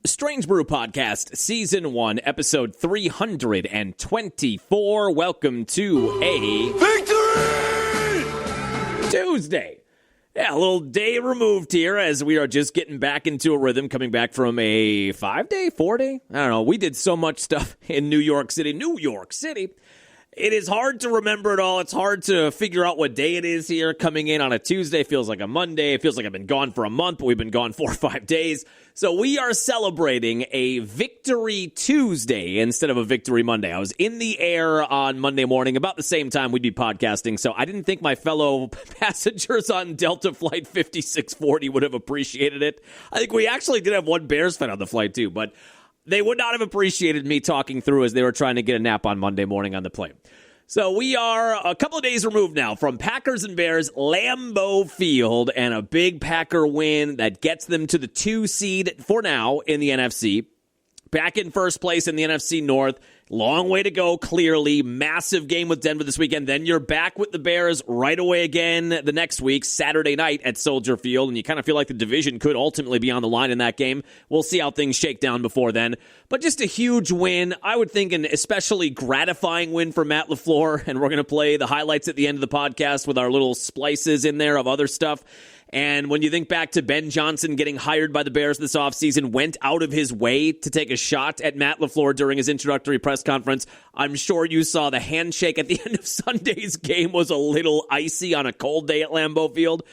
Strange Brew Podcast, Season 1, Episode 324. Welcome to a Victory Tuesday. Yeah, a little day removed here as we are just getting back into a rhythm, coming back from a 5-day, 4-day? I don't know. We did so much stuff in New York City. It is hard to remember it all. It's hard to figure out what day it is here. Coming in on a Tuesday feels like a Monday. It feels like I've been gone for a month, but we've been gone 4 or 5 days. So we are celebrating a Victory Tuesday instead of a Victory Monday. I was in the air on Monday morning about the same time we'd be podcasting, so I didn't think my fellow passengers on Delta Flight 5640 would have appreciated it. I think we actually did have one Bears fan on the flight too, but they would not have appreciated me talking through as they were trying to get a nap on Monday morning on the plane. So we are a couple of days removed now from Packers and Bears, Lambeau Field, and a big Packer win that gets them to the 2 seed for now in the NFC. Back in first place in the NFC North. Long way to go, clearly. Massive game with Denver this weekend. Then you're back with the Bears right away again the next week, Saturday night at Soldier Field. And you kind of feel like the division could ultimately be on the line in that game. We'll see how things shake down before then. But just a huge win. I would think an especially gratifying win for Matt LaFleur. And we're going to play the highlights at the end of the podcast with our little splices in there of other stuff. And when you think back to Ben Johnson getting hired by the Bears this offseason, went out of his way to take a shot at Matt LaFleur during his introductory press conference. I'm sure you saw the handshake at the end of Sunday's game was a little icy on a cold day at Lambeau Field.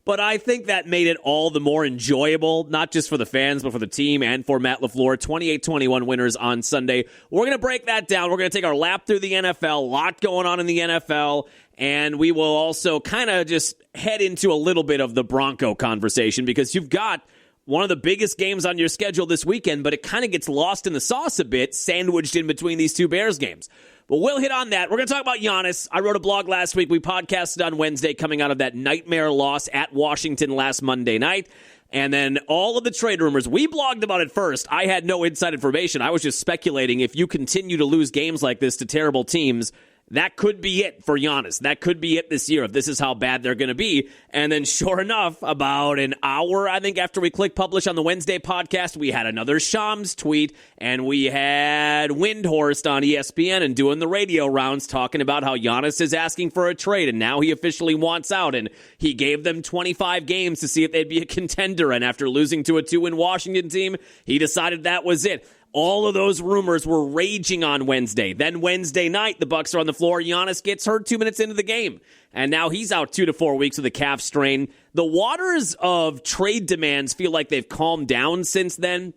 But I think that made it all the more enjoyable, not just for the fans, but for the team and for Matt LaFleur. 28-21 winners on Sunday. We're going to break that down. We're going to take our lap through the NFL. A lot going on in the NFL. And we will also kind of just head into a little bit of the Bronco conversation because you've got one of the biggest games on your schedule this weekend, but it kind of gets lost in the sauce a bit, sandwiched in between these two Bears games. But we'll hit on that. We're going to talk about Giannis. I wrote a blog last week. We podcasted on Wednesday coming out of that nightmare loss at Washington last Monday night. And then all of the trade rumors, we blogged about it first. I had no inside information. I was just speculating if you continue to lose games like this to terrible teams, that could be it for Giannis. That could be it this year if this is how bad they're going to be. And then sure enough, about an hour, I think, after we clicked publish on the Wednesday podcast, we had another Shams tweet, and we had Windhorst on ESPN and doing the radio rounds talking about how Giannis is asking for a trade, and now he officially wants out. And he gave them 25 games to see if they'd be a contender. And after losing to a 2-win Washington team, he decided that was it. All of those rumors were raging on Wednesday. Then Wednesday night, the Bucks are on the floor. Giannis gets hurt 2 minutes into the game. And now he's out 2 to 4 weeks with a calf strain. The waters of trade demands feel like they've calmed down since then.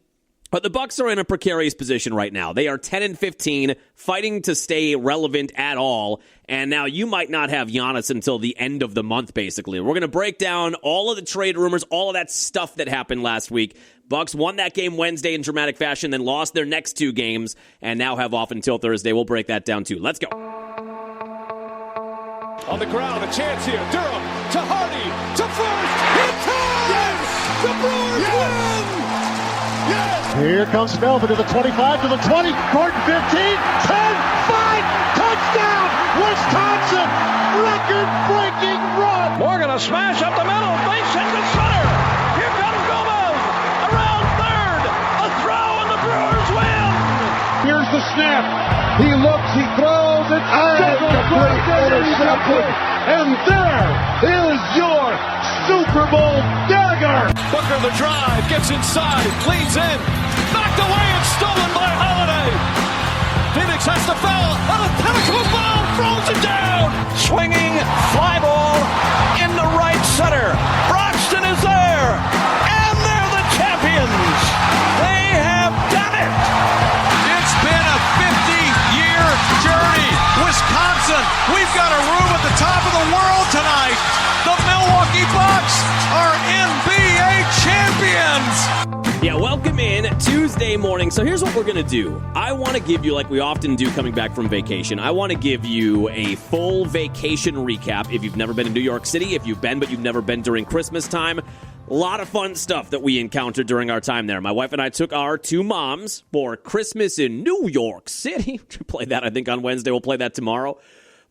But the Bucks are in a precarious position right now. They are 10-15, fighting to stay relevant at all. And now you might not have Giannis until the end of the month, basically. We're going to break down all of the trade rumors, all of that stuff that happened last week. Bucks won that game Wednesday in dramatic fashion, then lost their next 2 games, and now have off until Thursday. We'll break that down too. Let's go. On the ground, a chance here. Durham to Hardy to first. Hit time! Yes! The Brewers win! Yes! Here comes Melvin to the 25, to the 20, Gordon 15, 10, 5, touchdown! Wisconsin! Record-breaking run! Morgan a smash up the middle, base hit to center. Here comes Gomez around third. A throw and the Brewers win! Here's the snap. He looks, he throws, it's complete interception. And there is your Super Bowl dagger. Booker the drive, gets inside, leans in, knocked away and stolen by Holiday. Phoenix has to foul on a pinnacle ball, throws it down. Swinging fly ball in the right center. Broxton is there, and they're the champions. They have done it. It's been a 50-year journey. Wisconsin, we've got a room at the top of the world tonight. The Milwaukee Bucks are NBA champions. Yeah, welcome in Tuesday morning. So here's what we're going to do. I want to give you, like we often do coming back from vacation, I want to give you a full vacation recap. If you've never been in New York City, if you've been but you've never been during Christmas time, a lot of fun stuff that we encountered during our time there. My wife and I took our 2 moms for Christmas in New York City. We played that, I think, on Wednesday. We'll play that tomorrow.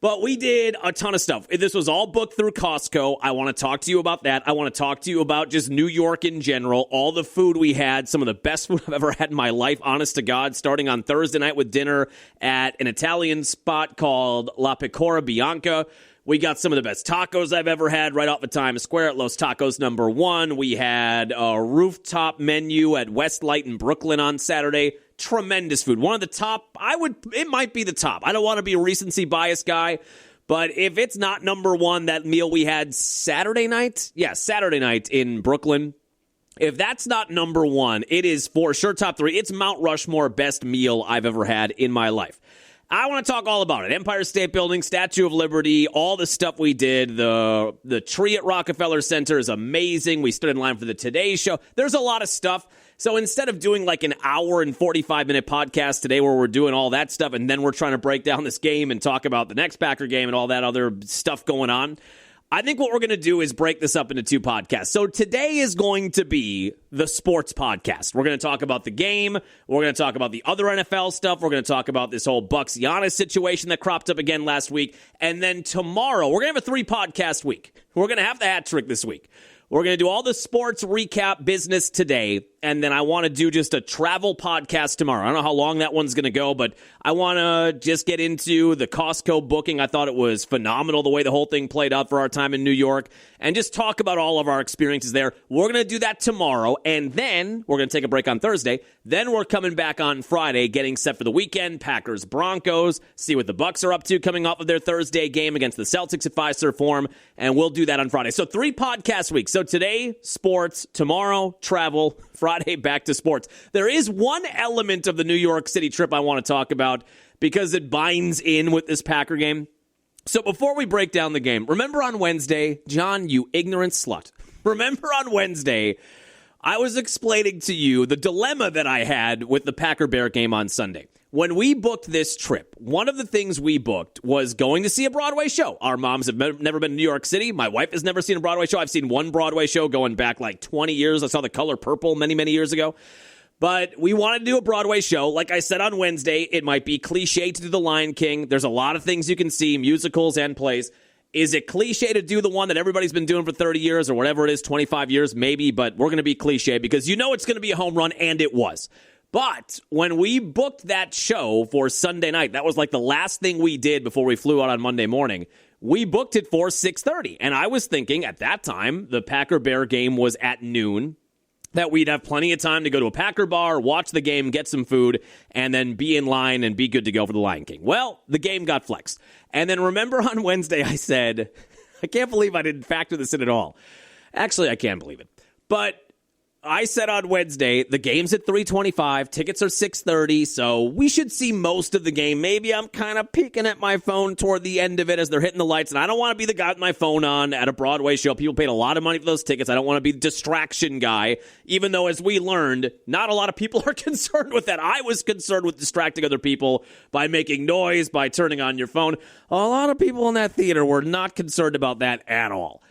But we did a ton of stuff. This was all booked through Costco. I want to talk to you about that. I want to talk to you about just New York in general, all the food we had, some of the best food I've ever had in my life, honest to God, starting on Thursday night with dinner at an Italian spot called La Pecora Bianca. We got some of the best tacos I've ever had right off of Times Square at Los Tacos No. 1. We had a rooftop menu at Westlight in Brooklyn on Saturday. Tremendous food. One of the top, it might be the top. I don't want to be a recency bias guy, but if it's not number one, that meal we had Saturday night in Brooklyn, if that's not number one, it is for sure top three. It's Mount Rushmore best meal I've ever had in my life. I want to talk all about it. Empire State Building, Statue of Liberty, all the stuff we did. The tree at Rockefeller Center is amazing. We stood in line for the Today Show. There's a lot of stuff. So instead of doing like an hour and 45-minute podcast today where we're doing all that stuff and then we're trying to break down this game and talk about the next Packer game and all that other stuff going on, I think what we're going to do is break this up into two podcasts. So today is going to be the sports podcast. We're going to talk about the game. We're going to talk about the other NFL stuff. We're going to talk about this whole Bucks Giannis situation that cropped up again last week. And then tomorrow, we're going to have a 3-podcast week. We're going to have the hat trick this week. We're going to do all the sports recap business today, and then I want to do just a travel podcast tomorrow. I don't know how long that one's going to go, but I want to just get into the Costco booking. I thought it was phenomenal the way the whole thing played out for our time in New York, and just talk about all of our experiences there. We're going to do that tomorrow, and then we're going to take a break on Thursday. Then we're coming back on Friday, getting set for the weekend. Packers, Broncos, see what the Bucks are up to coming off of their Thursday game against the Celtics at Fiserv Forum, and we'll do that on Friday. So 3 podcast weeks. So today, sports. Tomorrow, travel. Friday, back to sports. There is one element of the New York City trip I want to talk about because it binds in with this Packer game. So before we break down the game, remember on Wednesday, John, you ignorant slut. Remember on Wednesday, I was explaining to you the dilemma that I had with the Packer-Bear game on Sunday. When we booked this trip, one of the things we booked was going to see a Broadway show. Our moms have never been to New York City. My wife has never seen a Broadway show. I've seen one Broadway show going back like 20 years. I saw The Color Purple many, many years ago. But we wanted to do a Broadway show. Like I said on Wednesday, it might be cliche to do The Lion King. There's a lot of things you can see, musicals and plays. Is it cliche to do the one that everybody's been doing for 30 years or whatever it is, 25 years maybe, but we're going to be cliche because you know it's going to be a home run, and it was. But when we booked that show for Sunday night, that was like the last thing we did before we flew out on Monday morning. We booked it for 6:30, and I was thinking at that time the Packer-Bear game was at noon, that we'd have plenty of time to go to a Packer bar, watch the game, get some food, and then be in line and be good to go for the Lion King. Well, the game got flexed. And then remember on Wednesday I said, I can't believe I didn't factor this in at all. Actually, I can't believe it. But I said on Wednesday, the game's at 3:25, tickets are 6:30, so we should see most of the game. Maybe I'm kind of peeking at my phone toward the end of it as they're hitting the lights, and I don't want to be the guy with my phone on at a Broadway show. People paid a lot of money for those tickets. I don't want to be the distraction guy, even though, as we learned, not a lot of people are concerned with that. I was concerned with distracting other people by making noise, by turning on your phone. A lot of people in that theater were not concerned about that at all.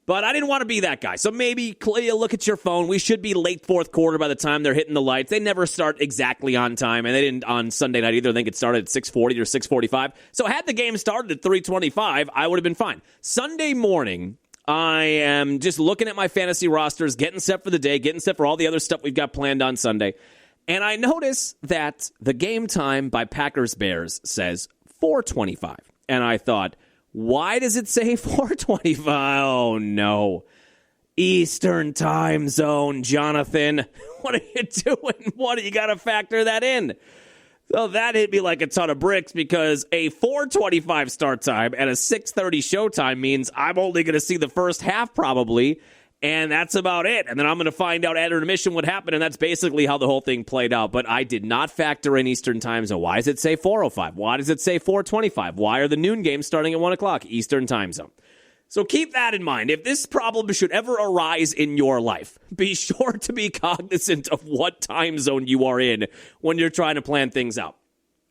But I didn't want to be that guy. So maybe look at your phone. We should be late fourth quarter by the time they're hitting the lights. They never start exactly on time, and they didn't on Sunday night either. I think it started at 6:40 or 6:45. So had the game started at 3:25, I would have been fine. Sunday morning, I am just looking at my fantasy rosters, getting set for the day, getting set for all the other stuff we've got planned on Sunday. And I notice that the game time by Packers-Bears says 4:25. And I thought, why does it say 4:25? Oh, no. Eastern time zone, Jonathan. What are you doing? What, you got to factor that in? So that hit me like a ton of bricks because a 4:25 start time and a 6:30 show time means I'm only going to see the first half probably, and that's about it. And then I'm going to find out at intermission what happened, and that's basically how the whole thing played out. But I did not factor in Eastern time zone. Why does it say 4:05? Why does it say 4:25? Why are the noon games starting at 1 o'clock Eastern time zone? So keep that in mind. If this problem should ever arise in your life, be sure to be cognizant of what time zone you are in when you're trying to plan things out.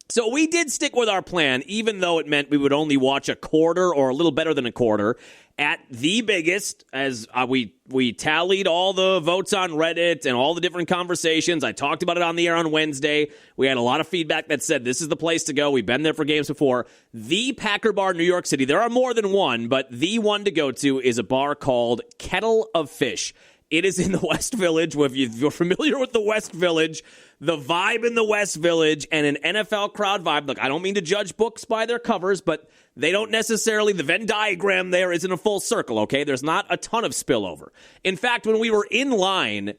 So we did stick with our plan, even though it meant we would only watch a quarter or a little better than a quarter. at the biggest, as we tallied all the votes on Reddit and all the different conversations. I talked about it on the air on Wednesday. We had a lot of feedback that said this is the place to go. We've been there for games before. The Packer Bar in New York City. There are more than one, but the one to go to is a bar called Kettle of Fish. It is in the West Village. If you're familiar with the West Village, the vibe in the West Village and an NFL crowd vibe. Look, I don't mean to judge books by their covers, but they don't necessarily, the Venn diagram there isn't a full circle, okay? There's not a ton of spillover. In fact, when we were in line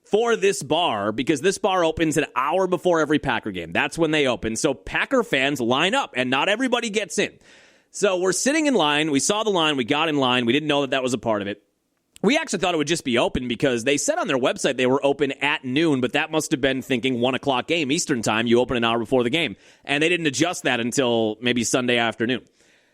for this bar, because this bar opens an hour before every Packer game, that's when they open. So Packer fans line up, and not everybody gets in. So we're sitting in line. We saw the line. We got in line. We didn't know that was a part of it. We actually thought it would just be open because they said on their website they were open at noon, but that must have been thinking 1 o'clock game Eastern time. You open an hour before the game. And they didn't adjust that until maybe Sunday afternoon.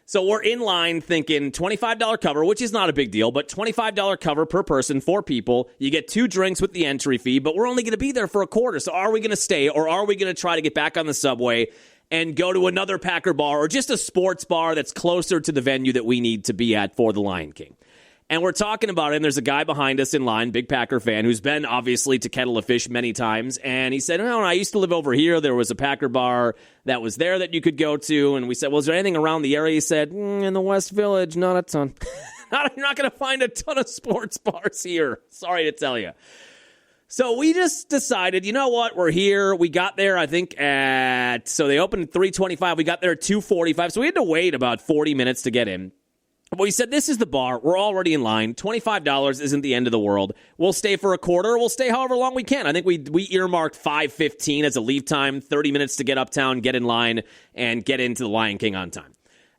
So we're in line thinking $25 cover, which is not a big deal, but $25 cover per person, 4 people. You get 2 drinks with the entry fee, but we're only going to be there for a quarter. So are we going to stay, or are we going to try to get back on the subway and go to another Packer bar or just a sports bar that's closer to the venue that we need to be at for the Lion King? And we're talking about it, and there's a guy behind us in line, big Packer fan, who's been, obviously, to Kettle of Fish many times. And he said, I I used to live over here. There was a Packer bar that was there that you could go to. And we said, well, is there anything around the area? He said, in the West Village, not a ton. You're not going to find a ton of sports bars here. Sorry to tell you. So we just decided, you know what, we're here. We got there, I think, so they opened at 3:25. We got there at 2:45. So we had to wait about 40 minutes to get in. But we said, this is the bar. We're already in line. $25 isn't the end of the world. We'll stay for a quarter. We'll stay however long we can. I think we earmarked 5:15 as a leave time, 30 minutes to get uptown, get in line, and get into the Lion King on time.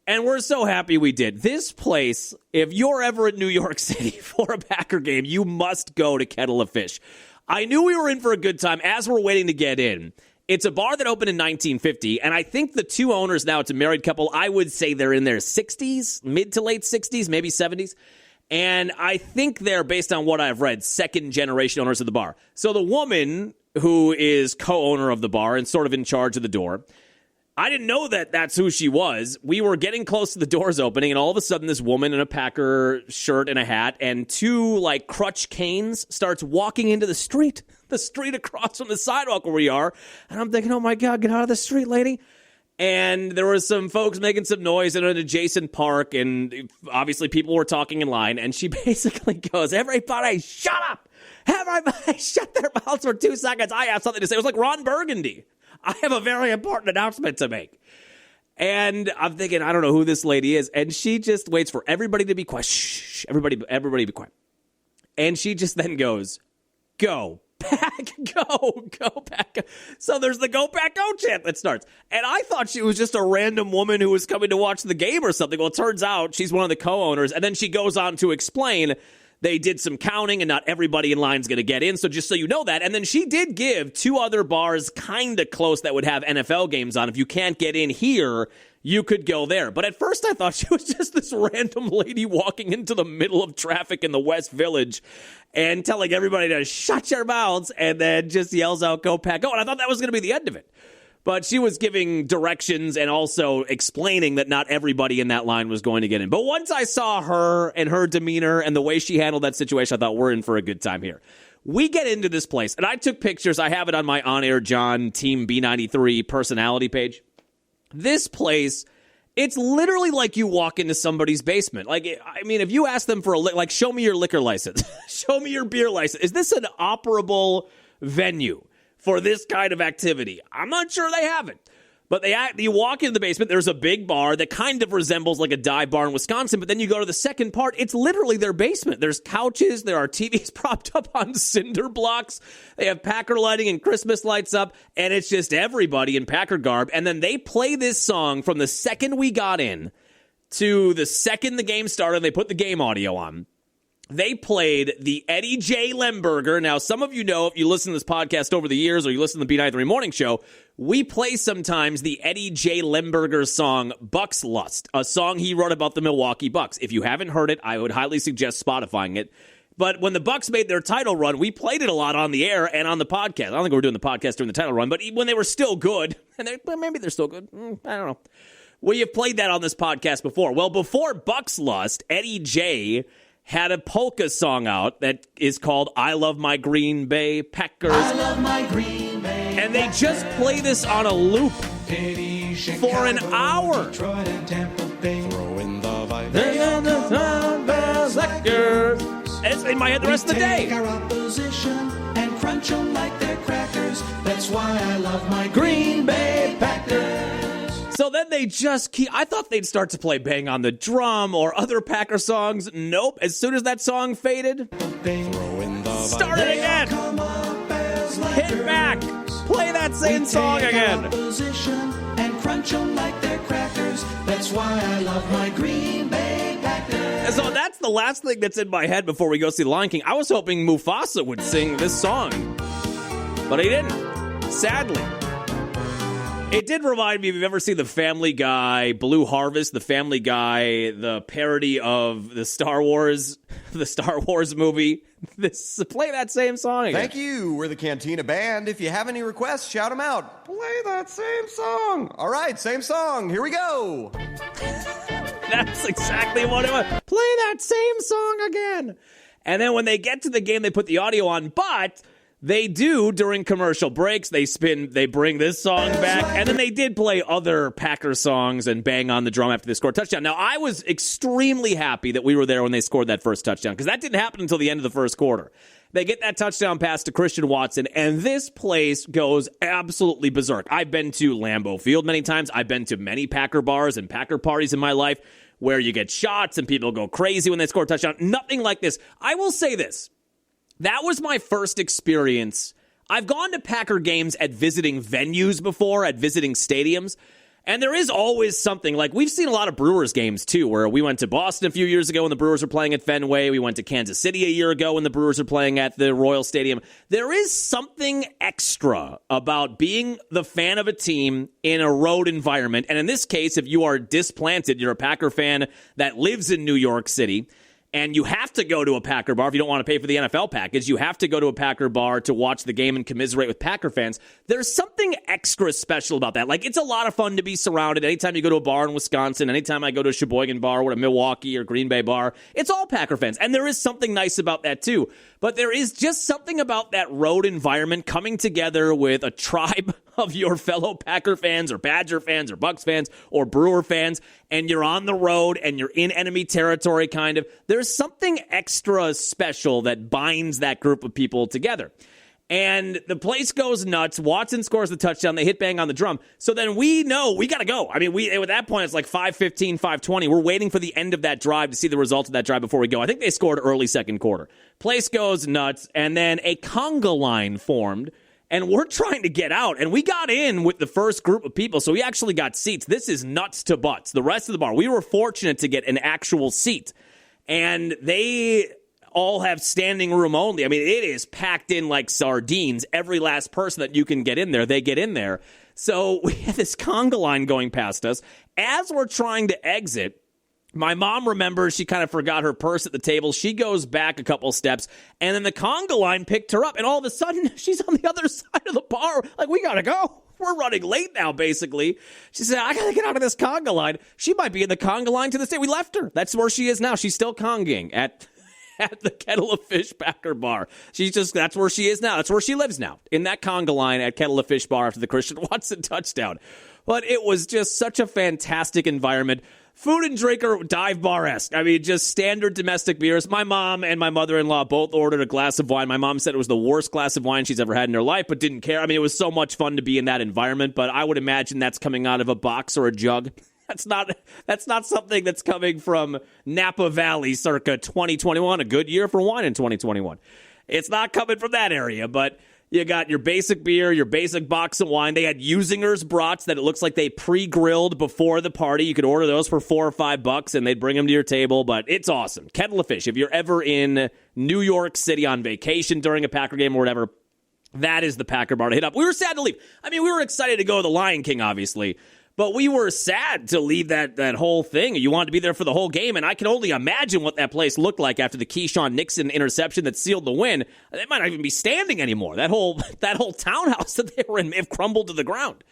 And we're so happy we did. This place, if you're ever in New York City for a Packer game, you must go to Kettle of Fish. I knew we were in for a good time as we're waiting to get in. It's a bar that opened in 1950, and I think the 2 owners now, it's a married couple, I would say they're in their 60s, mid to late 60s, maybe 70s. And I think they're, based on what I've read, second-generation owners of the bar. So the woman who is co-owner of the bar and sort of in charge of the door, I didn't know that that's who she was. We were getting close to the doors opening, and all of a sudden this woman in a Packer shirt and a hat and 2, crutch canes starts walking into the street across from the sidewalk where we are. And I'm thinking, oh, my God, get out of the street, lady. And there were some folks making some noise in an adjacent park, and obviously people were talking in line. And she basically goes, everybody, shut up. Everybody, shut their mouths for 2 seconds. I have something to say. It was like Ron Burgundy. I have a very important announcement to make. And I'm thinking, I don't know who this lady is. And she just waits for everybody to be quiet. Shh, everybody be quiet. And she just then goes, go, Pack, go, Pack. So there's the go, Pack, go chant that starts. And I thought she was just a random woman who was coming to watch the game or something. Well, it turns out she's one of the co-owners. And then she goes on to explain they did some counting and not everybody in line is going to get in. So just so you know that. And then she did give 2 other bars kind of close that would have NFL games on. If you can't get in here, you could go there. But at first I thought she was just this random lady walking into the middle of traffic in the West Village and telling everybody to shut your mouths, and then just yells out, go, Pack, go. And I thought that was going to be the end of it. But she was giving directions and also explaining that not everybody in that line was going to get in. But once I saw her and her demeanor and the way she handled that situation, I thought we're in for a good time here. We get into this place, and I took pictures. I have it on my On-Air John Team B93 personality page. This place, it's literally like you walk into somebody's basement. If you ask them for show me your liquor license, show me your beer license. Is this an operable venue for this kind of activity? I'm not sure they have it. But you walk into the basement, there's a big bar that kind of resembles like a dive bar in Wisconsin, but then you go to the second part, it's literally their basement. There's couches, there are TVs propped up on cinder blocks, they have Packer lighting and Christmas lights up, and it's just everybody in Packer garb. And then they play this song from the second we got in to the second the game started, and they put the game audio on. They played the Eddie J. Lemberger. Now, some of you know, if you listen to this podcast over the years or you listen to the B93 Morning Show, we play sometimes the Eddie J. Lemberger song, Bucks Lust, a song he wrote about the Milwaukee Bucks. If you haven't heard it, I would highly suggest Spotifying it. But when the Bucks made their title run, we played it a lot on the air and on the podcast. I don't think we were doing the podcast during the title run, but when they were still good, and maybe they're still good, I don't know. We have played that on this podcast before. Well, before Bucks Lust, Eddie J had a polka song out that is called I Love My Green Bay Packers. I love my Green Bay And they just play this on a loop for an hour. Detroit and Tampa Bay. Throw in the It's in my head the rest of the day. Take our opposition and crunch them like they're crackers. That's why I love my Green Bay Packers. So then they just keep... I thought they'd start to play Bang on the Drum or other Packer songs. Nope. As soon as that song faded, start it again. Hit back. Play that same song again. And crunch them like they're crackers. That's why I love my Green Bay Packers. And so that's the last thing that's in my head before we go see The Lion King. I was hoping Mufasa would sing this song, but he didn't, sadly. It did remind me, if you've ever seen the Family Guy, Blue Harvest, the Family Guy, the parody of the Star Wars movie. Play that same song again. Thank you. We're the Cantina Band. If you have any requests, shout them out. Play that same song. All right, same song. Here we go. That's exactly what it was. Play that same song again. And then when they get to the game, they put the audio on, but... They do, during commercial breaks, they bring this song back, and then they did play other Packer songs and Bang on the Drum after they scored a touchdown. Now, I was extremely happy that we were there when they scored that first touchdown, because that didn't happen until the end of the first quarter. They get that touchdown pass to Christian Watson, and this place goes absolutely berserk. I've been to Lambeau Field many times. I've been to many Packer bars and Packer parties in my life where you get shots and people go crazy when they score a touchdown. Nothing like this. I will say this. That was my first experience. I've gone to Packer games at visiting venues before, at visiting stadiums, and there is always something. Like, we've seen a lot of Brewers games, too, where we went to Boston a few years ago when the Brewers were playing at Fenway. We went to Kansas City a year ago when the Brewers were playing at the Royal Stadium. There is something extra about being the fan of a team in a road environment, and in this case, if you are displanted, you're a Packer fan that lives in New York City, and you have to go to a Packer bar if you don't want to pay for the NFL package. You have to go to a Packer bar to watch the game and commiserate with Packer fans. There's something extra special about that. Like, it's a lot of fun to be surrounded. Anytime you go to a bar in Wisconsin, anytime I go to a Sheboygan bar or a Milwaukee or Green Bay bar, it's all Packer fans. And there is something nice about that, too. But there is just something about that road environment coming together with a tribe of your fellow Packer fans or Badger fans or Bucks fans or Brewer fans, and you're on the road and you're in enemy territory, kind of. There's something extra special that binds that group of people together. And the place goes nuts. Watson scores the touchdown. They hit Bang on the Drum. So then we know we got to go. I mean, at that point, it's like 5:15, 5:20. We're waiting for the end of that drive to see the result of that drive before we go. I think they scored early second quarter. Place goes nuts. And then a conga line formed. And we're trying to get out. And we got in with the first group of people, so we actually got seats. This is nuts to butts. The rest of the bar, we were fortunate to get an actual seat. And they all have standing room only. I mean, it is packed in like sardines. Every last person that you can get in there, they get in there. So we had this conga line going past us. As we're trying to exit, my mom remembers she kind of forgot her purse at the table. She goes back a couple steps, and then the conga line picked her up, and all of a sudden, she's on the other side of the bar. Like, we gotta go. We're running late now, basically. She said, I gotta get out of this conga line. She might be in the conga line to this day. We left her. That's where she is now. She's still congaing at the Kettle of Fish Packer Bar. That's where she is now. That's where she lives now, in that conga line at Kettle of Fish Bar after the Christian Watson touchdown. But it was just such a fantastic environment. Food and drink are dive bar-esque. I mean, just standard domestic beers. My mom and my mother-in-law both ordered a glass of wine. My mom said it was the worst glass of wine she's ever had in her life, but didn't care. I mean, it was so much fun to be in that environment, but I would imagine that's coming out of a box or a jug. That's not something that's coming from Napa Valley circa 2021, a good year for wine in 2021. It's not coming from that area, but you got your basic beer, your basic box of wine. They had Usinger's brats that it looks like they pre-grilled before the party. You could order those for $4 or $5, and they'd bring them to your table. But it's awesome. Kettle of Fish. If you're ever in New York City on vacation during a Packer game or whatever, that is the Packer bar to hit up. We were sad to leave. I mean, we were excited to go to the Lion King, obviously. But we were sad to leave that whole thing. You wanted to be there for the whole game, and I can only imagine what that place looked like after the Keyshawn Nixon interception that sealed the win. They might not even be standing anymore. That whole townhouse that they were in may have crumbled to the ground.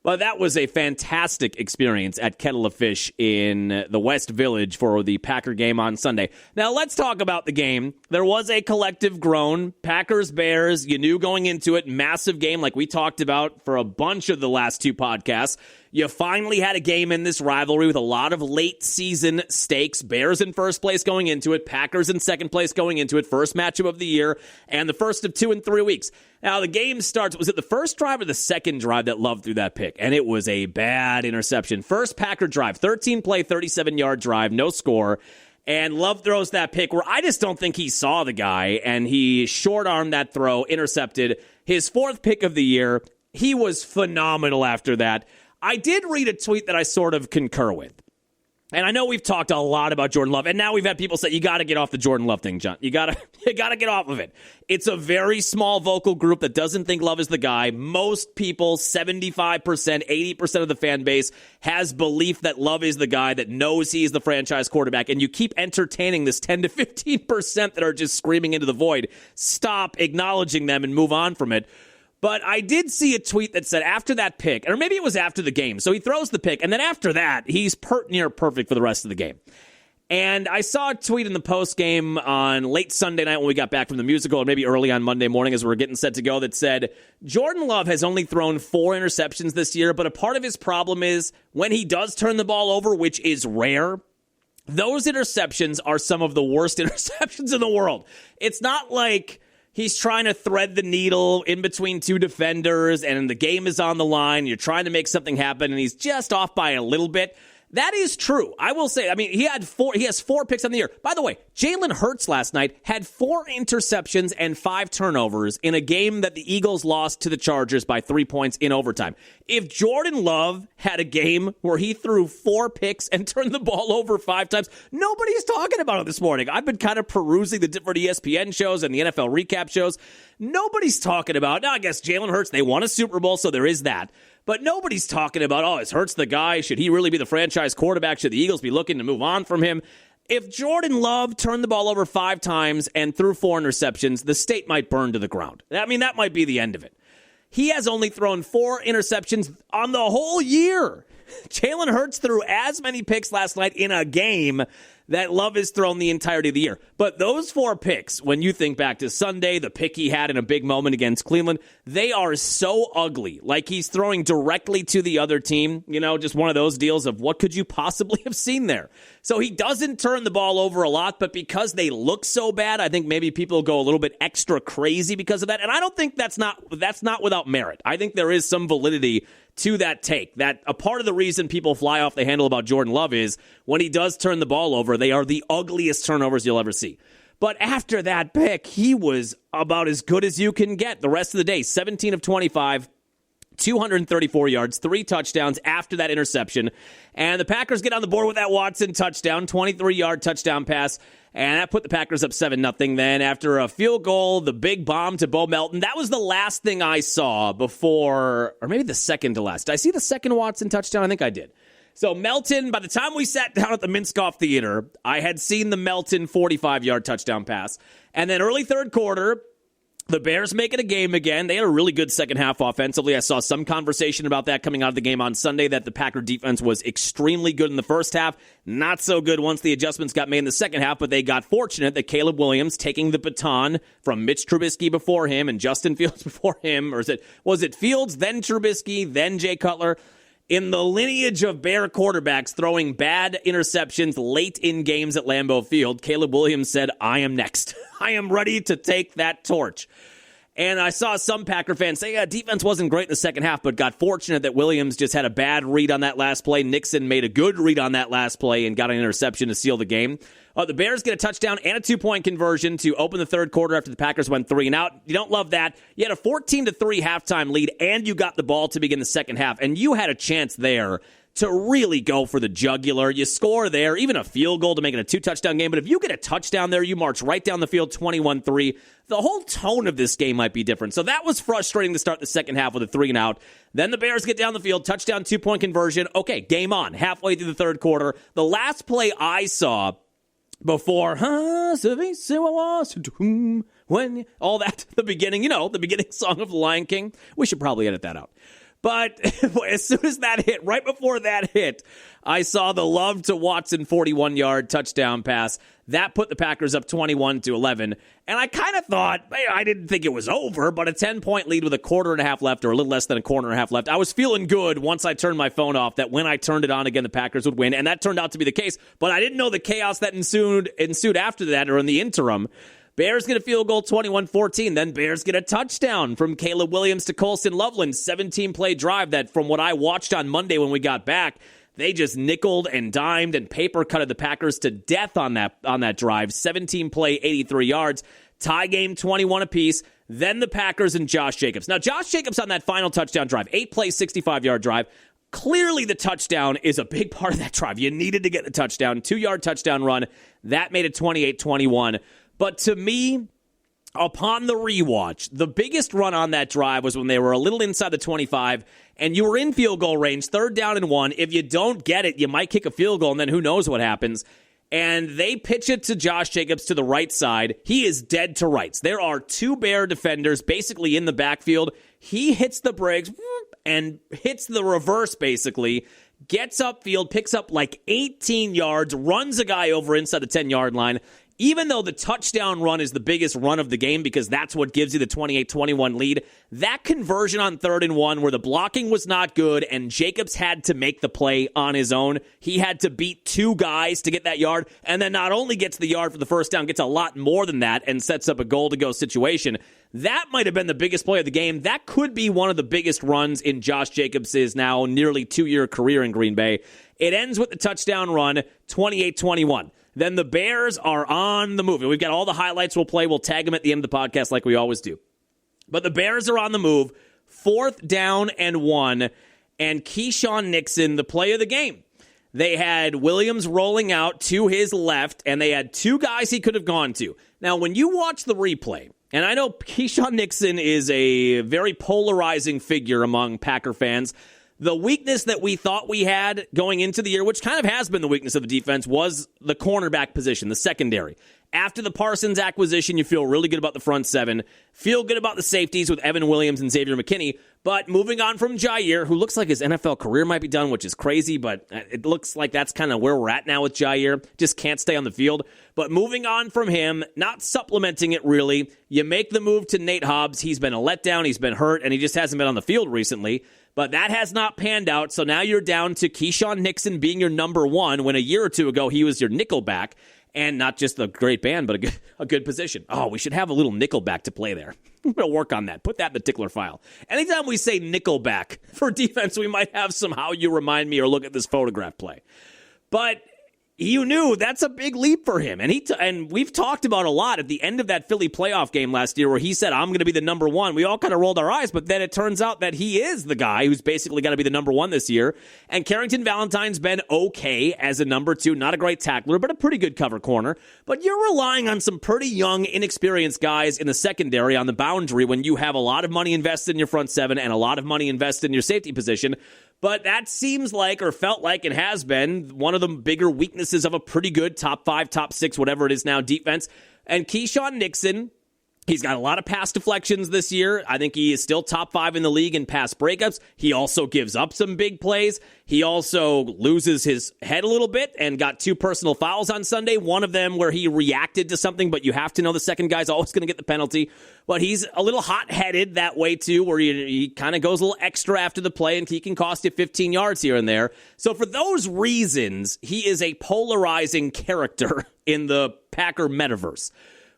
But that was a fantastic experience at Kettle of Fish in the West Village for the Packer game on Sunday. Now, let's talk about the game. There was a collective groan. Packers-Bears, you knew going into it, massive game like we talked about for a bunch of the last two podcasts. You finally had a game in this rivalry with a lot of late-season stakes. Bears in first place going into it, Packers in second place going into it, first matchup of the year, and the first of 2 in 3 weeks. Now, the game starts, was it the first drive or the second drive that Love threw that pick? And it was a bad interception. First Packer drive, 13-play, 37-yard drive, no score. And Love throws that pick where I just don't think he saw the guy, and he short-armed that throw, intercepted his fourth pick of the year. He was phenomenal after that. I did read a tweet that I sort of concur with. And I know we've talked a lot about Jordan Love, and now we've had people say, you got to get off the Jordan Love thing, John. You got to get off of it. It's a very small vocal group that doesn't think Love is the guy. Most people, 75%, 80% of the fan base has belief that Love is the guy, that knows he's the franchise quarterback, and you keep entertaining this 10 to 15% that are just screaming into the void. Stop acknowledging them and move on from it. But I did see a tweet that said after that pick, or maybe it was after the game, so he throws the pick, and then after that, he's near perfect for the rest of the game. And I saw a tweet in the post-game on late Sunday night when we got back from the musical, or maybe early on Monday morning as we were getting set to go, that said, Jordan Love has only thrown 4 interceptions this year, but a part of his problem is when he does turn the ball over, which is rare, those interceptions are some of the worst interceptions in the world. It's not like he's trying to thread the needle in between two defenders, and the game is on the line. You're trying to make something happen, and he's just off by a little bit. That is true. I will say, I mean, he has 4 picks on the year. By the way, Jalen Hurts last night had 4 interceptions and 5 turnovers in a game that the Eagles lost to the Chargers by 3 points in overtime. If Jordan Love had a game where he threw 4 picks and turned the ball over 5 times, nobody's talking about it this morning. I've been kind of perusing the different ESPN shows and the NFL recap shows. Nobody's talking about, now I guess Jalen Hurts, they won a Super Bowl, so there is that. But nobody's talking about, oh, is Hurts the guy? Should he really be the franchise quarterback? Should the Eagles be looking to move on from him? If Jordan Love turned the ball over 5 times and threw 4 interceptions, the state might burn to the ground. I mean, that might be the end of it. He has only thrown 4 interceptions on the whole year. Jalen Hurts threw as many picks last night in a game that Love has thrown the entirety of the year. But those 4 picks, when you think back to Sunday, the pick he had in a big moment against Cleveland, they are so ugly. Like he's throwing directly to the other team. You know, just one of those deals of what could you possibly have seen there? So he doesn't turn the ball over a lot, but because they look so bad, I think maybe people go a little bit extra crazy because of that. And I don't think that's not without merit. I think there is some validity to that take. That a part of the reason people fly off the handle about Jordan Love is when he does turn the ball over, they are the ugliest turnovers you'll ever see. But after that pick, he was about as good as you can get the rest of the day. 17 of 25, 234 yards, 3 touchdowns after that interception. And the Packers get on the board with that Watson touchdown, 23-yard touchdown pass. And that put the Packers up 7-0. Then after a field goal, the big bomb to Bo Melton. That was the last thing I saw before, or maybe the second to last. Did I see the second Watson touchdown? I think I did. So Melton, by the time we sat down at the Minskoff Theater, I had seen the Melton 45-yard touchdown pass. And then early third quarter, the Bears make it a game again. They had a really good second half offensively. I saw some conversation about that coming out of the game on Sunday, that the Packer defense was extremely good in the first half, not so good once the adjustments got made in the second half, but they got fortunate that Caleb Williams, taking the baton from Mitch Trubisky before him and Justin Fields before him, or was it Fields, then Trubisky, then Jay Cutler? In the lineage of Bear quarterbacks throwing bad interceptions late in games at Lambeau Field, Caleb Williams said, I am next. I am ready to take that torch. And I saw some Packer fans say, defense wasn't great in the second half, but got fortunate that Williams just had a bad read on that last play. Nixon made a good read on that last play and got an interception to seal the game. The Bears get a touchdown and a 2-point conversion to open the third quarter after the Packers went 3 and out. You don't love that. You had a 14-3 halftime lead, and you got the ball to begin the second half, and you had a chance there to really go for the jugular. You score there, even a field goal to make it a 2-touchdown game. But if you get a touchdown there, you march right down the field 21-3. The whole tone of this game might be different. So that was frustrating to start the second half with a 3 and out. Then the Bears get down the field, touchdown, 2-point conversion. Okay, game on. Halfway through the third quarter. The last play I saw before, when all that, the beginning song of The Lion King. We should probably edit that out. But as soon as that hit, right before that hit, I saw the Love to Watson 41-yard touchdown pass. That put the Packers up 21-11. And I kind of thought, I didn't think it was over, but a 10-point lead with a quarter and a half left, or a little less than a quarter and a half left. I was feeling good once I turned my phone off that when I turned it on again, the Packers would win. And that turned out to be the case. But I didn't know the chaos that ensued after that, or in the interim. Bears get a field goal, 21-14. Then Bears get a touchdown from Caleb Williams to Colston Loveland. 17-play drive that, from what I watched on Monday when we got back, they just nickeled and dimed and paper cutted the Packers to death on that drive. 17-play, 83 yards. Tie game, 21 apiece. Then the Packers and Josh Jacobs. Now, Josh Jacobs on that final touchdown drive, 8-play, 65-yard drive. Clearly, the touchdown is a big part of that drive. You needed to get the touchdown. 2-yard touchdown run. That made it 28-21. But to me, upon the rewatch, the biggest run on that drive was when they were a little inside the 25, and you were in field goal range, 3rd down and 1. If you don't get it, you might kick a field goal, and then who knows what happens. And they pitch it to Josh Jacobs to the right side. He is dead to rights. There are 2 Bear defenders basically in the backfield. He hits the brakes and hits the reverse, basically. Gets upfield, picks up like 18 yards, runs a guy over inside the 10-yard line. Even though the touchdown run is the biggest run of the game because that's what gives you the 28-21 lead, that conversion on 3rd and 1 where the blocking was not good and Jacobs had to make the play on his own. He had to beat 2 guys to get that yard, and then not only gets the yard for the first down, gets a lot more than that and sets up a goal-to-go situation. That might have been the biggest play of the game. That could be one of the biggest runs in Josh Jacobs' now nearly 2-year career in Green Bay. It ends with the touchdown run, 28-21. Then the Bears are on the move. And we've got all the highlights we'll play. We'll tag them at the end of the podcast like we always do. But the Bears are on the move. 4th down and 1. And Keyshawn Nixon, the play of the game. They had Williams rolling out to his left, and they had 2 guys he could have gone to. Now, when you watch the replay, and I know Keyshawn Nixon is a very polarizing figure among Packer fans, the weakness that we thought we had going into the year, which kind of has been the weakness of the defense, was the cornerback position, the secondary. After the Parsons acquisition, you feel really good about the front 7. Feel good about the safeties with Evan Williams and Xavier McKinney. But moving on from Jair, who looks like his NFL career might be done, which is crazy, but it looks like that's kind of where we're at now with Jair. Just can't stay on the field. But moving on from him, not supplementing it really, you make the move to Nate Hobbs. He's been a letdown, he's been hurt, and he just hasn't been on the field recently. But that has not panned out, so now you're down to Keyshawn Nixon being your number 1, when a year or 2 ago he was your nickelback. And not just a great band, but a good position. Oh, we should have a little Nickelback to play there. We'll work on that. Put that in the tickler file. Anytime we say Nickelback for defense, we might have some How You Remind Me or Look at This Photograph play. But you knew that's a big leap for him. And we've talked about a lot at the end of that Philly playoff game last year where he said, I'm going to be the number 1. We all kind of rolled our eyes, but then it turns out that he is the guy who's basically going to be the number 1 this year. And Carrington Valentine's been okay as a number 2. Not a great tackler, but a pretty good cover corner. But you're relying on some pretty young, inexperienced guys in the secondary on the boundary when you have a lot of money invested in your front 7 and a lot of money invested in your safety position. But that seems like, or felt like it has been, one of the bigger weaknesses of a pretty good top 5, top 6, whatever it is now, defense. And Keyshawn Nixon, he's got a lot of pass deflections this year. I think he is still top 5 in the league in pass breakups. He also gives up some big plays. He also loses his head a little bit and got 2 personal fouls on Sunday. One of them where he reacted to something, but you have to know the second guy's always going to get the penalty. But he's a little hot-headed that way, too, where he kind of goes a little extra after the play, and he can cost you 15 yards here and there. So for those reasons, he is a polarizing character in the Packer metaverse.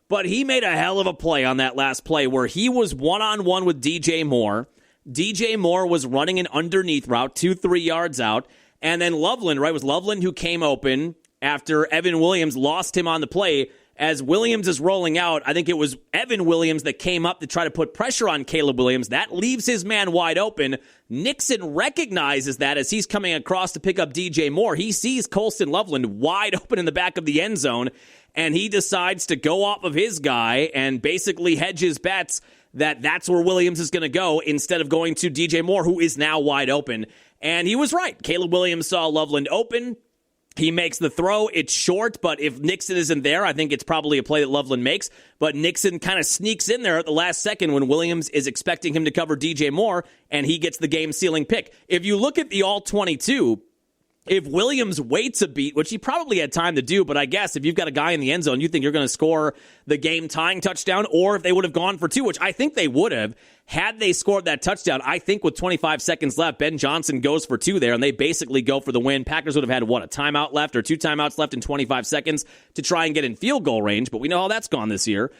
But he made a hell of a play on that last play where he was one-on-one with DJ Moore. DJ Moore was running an underneath route, 2-3 yards out. And then Loveland, right, it was Loveland who came open after Evan Williams lost him on the play. As Williams is rolling out, I think it was Evan Williams that came up to try to put pressure on Caleb Williams. That leaves his man wide open. Nixon recognizes that as he's coming across to pick up DJ Moore. He sees Colston Loveland wide open in the back of the end zone, and he decides to go off of his guy and basically hedge his bets that that's where Williams is going to go instead of going to DJ Moore, who is now wide open. And he was right. Caleb Williams saw Loveland open. He makes the throw. It's short, but if Nixon isn't there, I think it's probably a play that Loveland makes. But Nixon kind of sneaks in there at the last second when Williams is expecting him to cover DJ Moore, and he gets the game-sealing pick. If you look at the all-22, if Williams waits a beat, which he probably had time to do, but I guess if you've got a guy in the end zone, you think you're going to score the game-tying touchdown, or if they would have gone for 2, which I think they would have, had they scored that touchdown, I think with 25 seconds left, Ben Johnson goes for 2 there, and they basically go for the win. Packers would have had, a timeout left or 2 timeouts left in 25 seconds to try and get in field goal range, but we know how that's gone this year.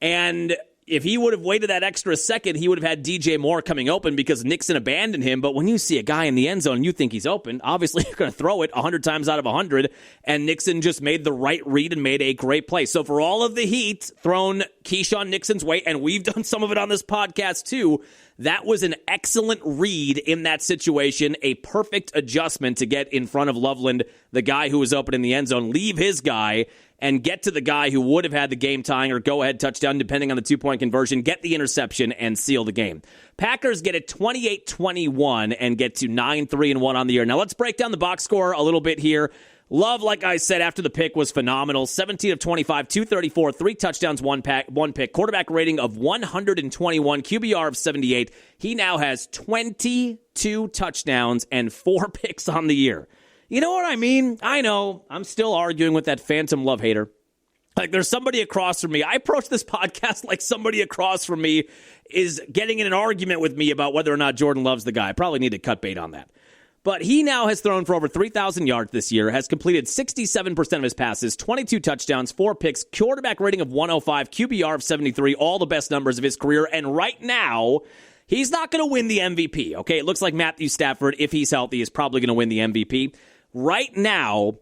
And if he would have waited that extra second, he would have had DJ Moore coming open because Nixon abandoned him. But when you see a guy in the end zone and you think he's open, obviously you're going to throw it 100 times out of 100. And Nixon just made the right read and made a great play. So for all of the heat thrown Keyshawn Nixon's way, and we've done some of it on this podcast too, that was an excellent read in that situation, a perfect adjustment to get in front of Loveland, the guy who was open in the end zone, leave his guy, and get to the guy who would have had the game-tying or go-ahead touchdown, depending on the 2-point conversion, get the interception, and seal the game. Packers get it 28-21 and get to 9-3-1 on the year. Now let's break down the box score a little bit here. Love, like I said, after the pick was phenomenal. 17 of 25, 234, 3 touchdowns, 1 pick. Quarterback rating of 121, QBR of 78. He now has 22 touchdowns and 4 picks on the year. You know what I mean? I know. I'm still arguing with that phantom love hater. Like, there's somebody across from me. I approach this podcast like somebody across from me is getting in an argument with me about whether or not Jordan Love's the guy. I probably need to cut bait on that. But he now has thrown for over 3,000 yards this year, has completed 67% of his passes, 22 touchdowns, 4 picks, quarterback rating of 105, QBR of 73, all the best numbers of his career. And right now, he's not going to win the MVP, okay? It looks like Matthew Stafford, if he's healthy, is probably going to win the MVP. Right now,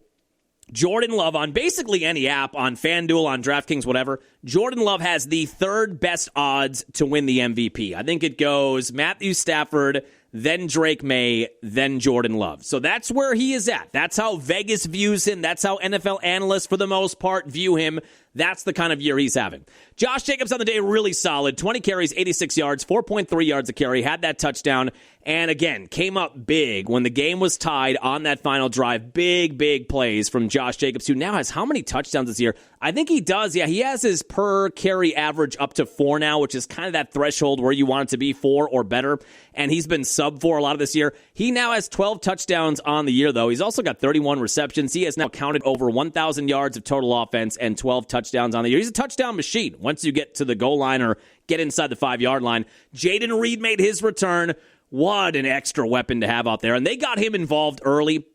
Jordan Love, on basically any app, on FanDuel, on DraftKings, whatever, Jordan Love has the 3rd best odds to win the MVP. I think it goes Matthew Stafford, then Drake May, then Jordan Love. So that's where he is at. That's how Vegas views him. That's how NFL analysts, for the most part, view him. That's the kind of year he's having. Josh Jacobs on the day, really solid. 20 carries, 86 yards, 4.3 yards a carry, had that touchdown, and again, came up big when the game was tied on that final drive. Big, big plays from Josh Jacobs, who now has how many touchdowns this year? I think he does. Yeah, he has his per carry average up to 4 now, which is kind of that threshold where you want it to be 4 or better, and he's been sub 4 a lot of this year. He now has 12 touchdowns on the year, though. He's also got 31 receptions. He has now counted over 1,000 yards of total offense and 12 touchdowns on the year. He's a touchdown machine once you get to the goal line or get inside the 5-yard line. Jaden Reed made his return. What an extra weapon to have out there. And they got him involved early.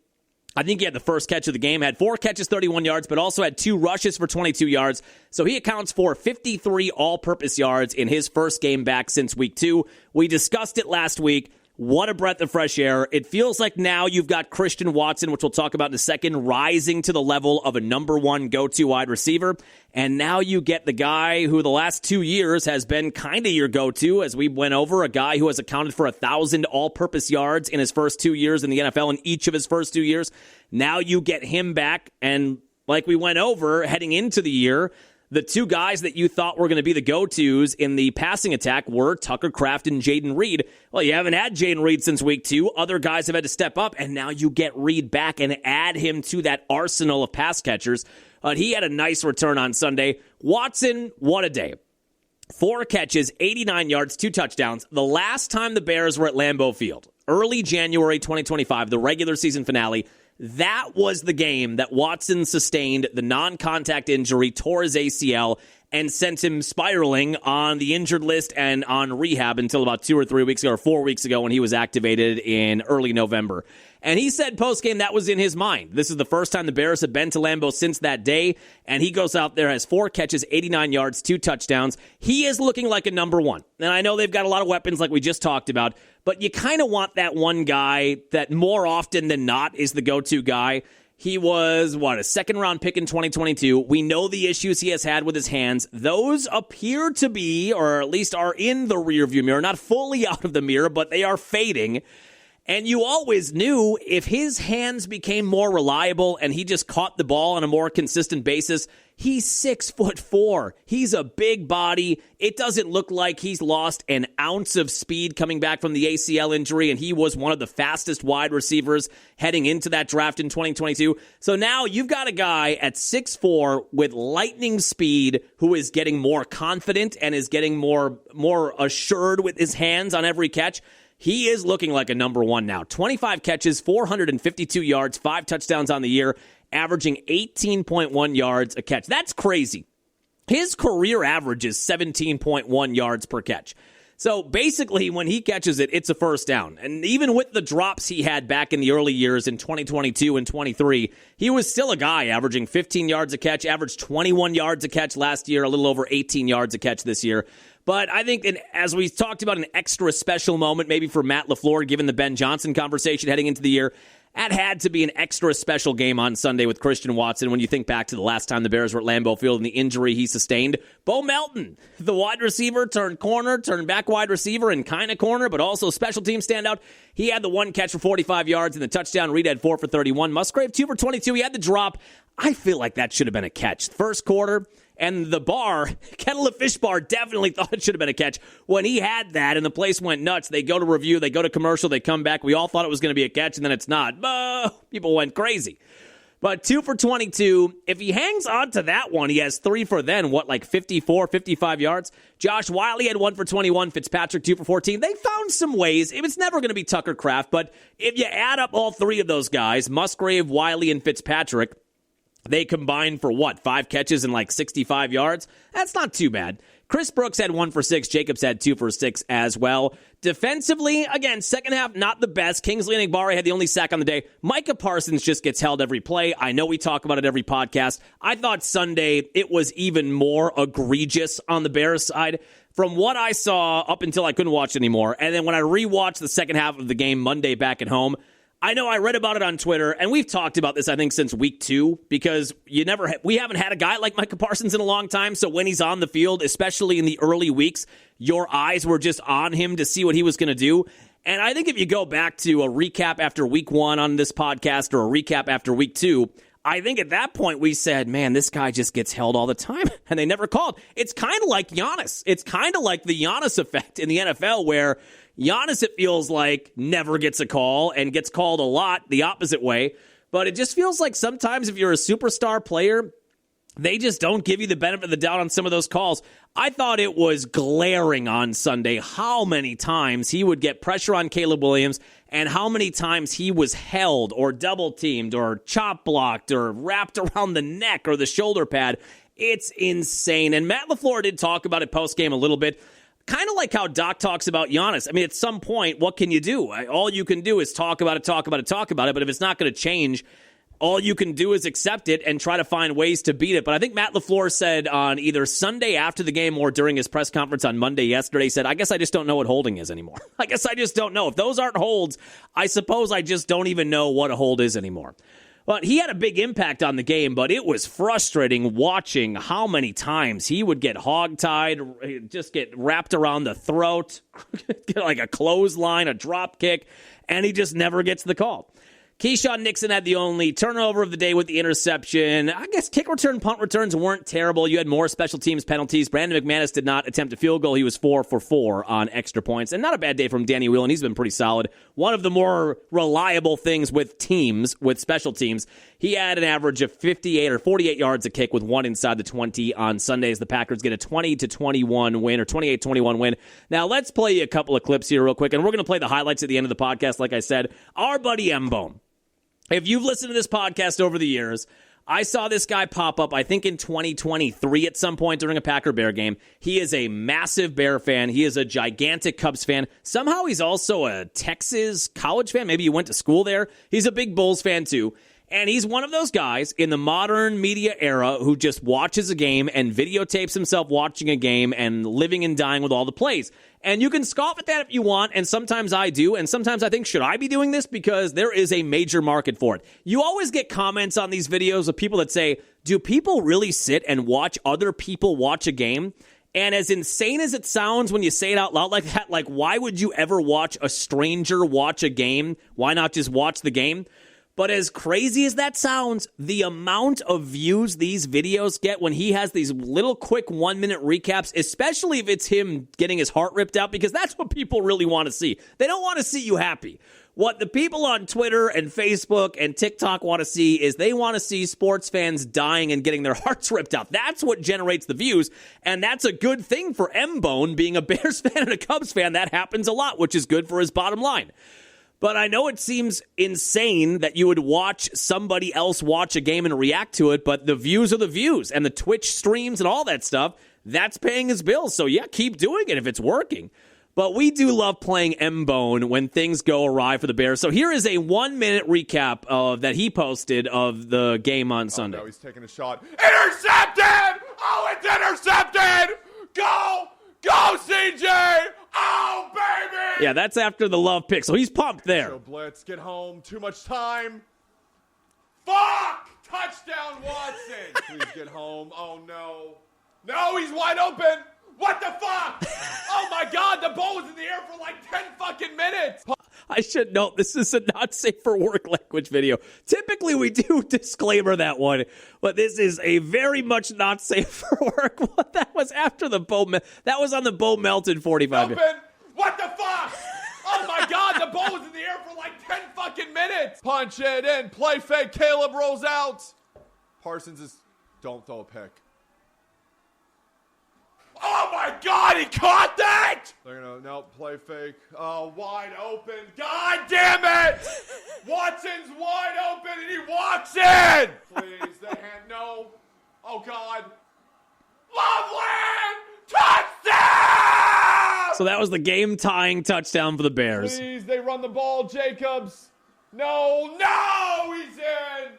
I think he had the first catch of the game, had 4 catches, 31 yards, but also had 2 rushes for 22 yards. So he accounts for 53 all-purpose yards in his first game back since week 2. We discussed it last week. What a breath of fresh air. It feels like now you've got Christian Watson, which we'll talk about in a second, rising to the level of a number 1 go-to wide receiver. And now you get the guy who the last 2 years has been kind of your go-to, as we went over, a guy who has accounted for 1,000 all-purpose yards in his first 2 years in the NFL, in each of his first 2 years. Now you get him back, and like we went over heading into the year, the 2 guys that you thought were going to be the go-tos in the passing attack were Tucker Kraft and Jaden Reed. Well, you haven't had Jaden Reed since week 2. Other guys have had to step up, and now you get Reed back and add him to that arsenal of pass catchers. He had a nice return on Sunday. Watson, what a day. 4 catches, 89 yards, 2 touchdowns. The last time the Bears were at Lambeau Field, early January 2025, the regular season finale, that was the game that Watson sustained the non-contact injury, tore his ACL, and sent him spiraling on the injured list and on rehab until about 2 or 3 weeks ago, or 4 weeks ago, when he was activated in early November. And he said post-game that was in his mind. This is the first time the Bears have been to Lambeau since that day, and he goes out there, has 4 catches, 89 yards, 2 touchdowns. He is looking like a number 1. And I know they've got a lot of weapons like we just talked about, but you kind of want that one guy that more often than not is the go-to guy. He was, a second-round pick in 2022. We know the issues he has had with his hands. Those appear to be, or at least are in the rearview mirror, not fully out of the mirror, but they are fading. And you always knew if his hands became more reliable and he just caught the ball on a more consistent basis, he's 6'4". He's a big body. It doesn't look like he's lost an ounce of speed coming back from the ACL injury, and he was one of the fastest wide receivers heading into that draft in 2022. So now you've got a guy at 6'4" with lightning speed who is getting more confident and is getting more assured with his hands on every catch. He is looking like a number one now. 25 catches, 452 yards, 5 touchdowns on the year, averaging 18.1 yards a catch. That's crazy. His career average is 17.1 yards per catch. So basically, when he catches it, it's a first down. And even with the drops he had back in the early years in 2022 and 23, he was still a guy averaging 15 yards a catch, averaged 21 yards a catch last year, a little over 18 yards a catch this year. But I think, as we talked about, an extra special moment maybe for Matt LaFleur, given the Ben Johnson conversation heading into the year, that had to be an extra special game on Sunday with Christian Watson when you think back to the last time the Bears were at Lambeau Field and the injury he sustained. Bo Melton, the wide receiver, turned corner, turned back wide receiver and kind of corner, but also special team standout. He had the one catch for 45 yards and the touchdown. Reed had 4 for 31. Musgrave 2 for 22. He had the drop. I feel like that should have been a catch. First quarter. And the bar, Kettle of Fish Bar, definitely thought it should have been a catch. When he had that and the place went nuts, they go to review, they go to commercial, they come back. We all thought it was going to be a catch, and then it's not. People went crazy. But 2 for 22. If he hangs on to that one, he has 3 for then, 54, 55 yards. Josh Wiley had 1 for 21. Fitzpatrick 2 for 14. They found some ways. It was never going to be Tucker Kraft, but if you add up all 3 of those guys, Musgrave, Wiley, and Fitzpatrick, they combined for 5 catches and 65 yards? That's not too bad. Chris Brooks had 1 for 6. Jacobs had 2 for 6 as well. Defensively, again, second half, not the best. Kingsley Enagbare had the only sack on the day. Micah Parsons just gets held every play. I know we talk about it every podcast. I thought Sunday it was even more egregious on the Bears side. From what I saw up until I couldn't watch anymore, and then when I rewatched the second half of the game Monday back at home, I know I read about it on Twitter, and we've talked about this, I think, since week 2, because we haven't had a guy like Micah Parsons in a long time, so when he's on the field, especially in the early weeks, your eyes were just on him to see what he was going to do. And I think if you go back to a recap after week 1 on this podcast or a recap after week 2, I think at that point we said, man, this guy just gets held all the time, and they never called. It's kind of like Giannis. It's kind of like the Giannis effect in the NFL, where Giannis, it feels like, never gets a call and gets called a lot the opposite way. But it just feels like sometimes if you're a superstar player, they just don't give you the benefit of the doubt on some of those calls. I thought it was glaring on Sunday how many times he would get pressure on Caleb Williams and how many times he was held or double-teamed or chop-blocked or wrapped around the neck or the shoulder pad. It's insane. And Matt LaFleur did talk about it post-game a little bit. Kind of like how Doc talks about Giannis. I mean, at some point, what can you do? All you can do is talk about it. But if it's not going to change, all you can do is accept it and try to find ways to beat it. But I think Matt LaFleur said on either Sunday after the game or during his press conference on Monday yesterday, said, I guess I just don't know what holding is anymore. I guess I just don't know. If those aren't holds, I suppose I just don't even know what a hold is anymore. But he had a big impact on the game, but it was frustrating watching how many times he would get hogtied, just get wrapped around the throat, get like a clothesline, a drop kick, and he just never gets the call. Keyshawn Nixon had the only turnover of the day with the interception. I guess kick return, punt returns weren't terrible. You had more special teams penalties. Brandon McManus did not attempt a field goal. He was 4 for 4 on extra points. And not a bad day from Danny Whelan. He's been pretty solid. One of the more reliable things with teams, with special teams, he had an average of 58 or 48 yards a kick with 1 inside the 20 on Sundays. The Packers get a 20-21 win or 28-21 win. Now, let's play you a couple of clips here real quick, and we're going to play the highlights at the end of the podcast, like I said. Our buddy M-Bone. If you've listened to this podcast over the years, I saw this guy pop up, I think in 2023 at some point during a Packer-Bear game. He is a massive Bear fan. He is a gigantic Cubs fan. Somehow he's also a Texas college fan. Maybe he went to school there. He's a big Bulls fan too. And he's one of those guys in the modern media era who just watches a game and videotapes himself watching a game and living and dying with all the plays. And you can scoff at that if you want, and sometimes I do, and sometimes I think, should I be doing this? Because there is a major market for it. You always get comments on these videos of people that say, do people really sit and watch other people watch a game? And as insane as it sounds when you say it out loud like that, like, why would you ever watch a stranger watch a game? Why not just watch the game? But as crazy as that sounds, the amount of views these videos get when he has these little quick 1-minute recaps, especially if it's him getting his heart ripped out, because that's what people really want to see. They don't want to see you happy. What the people on Twitter and Facebook and TikTok want to see is they want to see sports fans dying and getting their hearts ripped out. That's what generates the views, and that's a good thing for M-Bone. Being a Bears fan and a Cubs fan, that happens a lot, which is good for his bottom line. But I know it seems insane that you would watch somebody else watch a game and react to it, but the views are the views, and the Twitch streams and all that stuff, that's paying his bills. So yeah, keep doing it if it's working. But we do love playing M-Bone when things go awry for the Bears. So here is a 1-minute recap that he posted of the game on Sunday. No, he's taking a shot. Intercepted! Oh, it's intercepted! Go! Go, CJ! Oh, baby! Yeah, that's after the love pick. So he's pumped there. So blitz, get home. Too much time. Fuck! Touchdown, Watson! Please get home. Oh, no. No, he's wide open! What the fuck? Oh, my God, the ball was in the air for like 10 fucking minutes! I should note, this is a not safe for work language video. Typically, we do disclaimer that one, but this is a very much not safe for work one. That was after the that was on the Bo Melton 45. Open! What the fuck? Oh, my God, the ball was in the air for like 10 fucking minutes! Punch it in, play fake, Caleb rolls out. Parsons is, don't throw a pick. Oh my God, he caught that! They're gonna, no, play fake. Oh, wide open. God damn it! Watson's wide open and he walks in! Please, the hand, no. Oh God. Loveland! Touchdown! So that was the game-tying touchdown for the Bears. Please, they run the ball, Jacobs. No, he's in!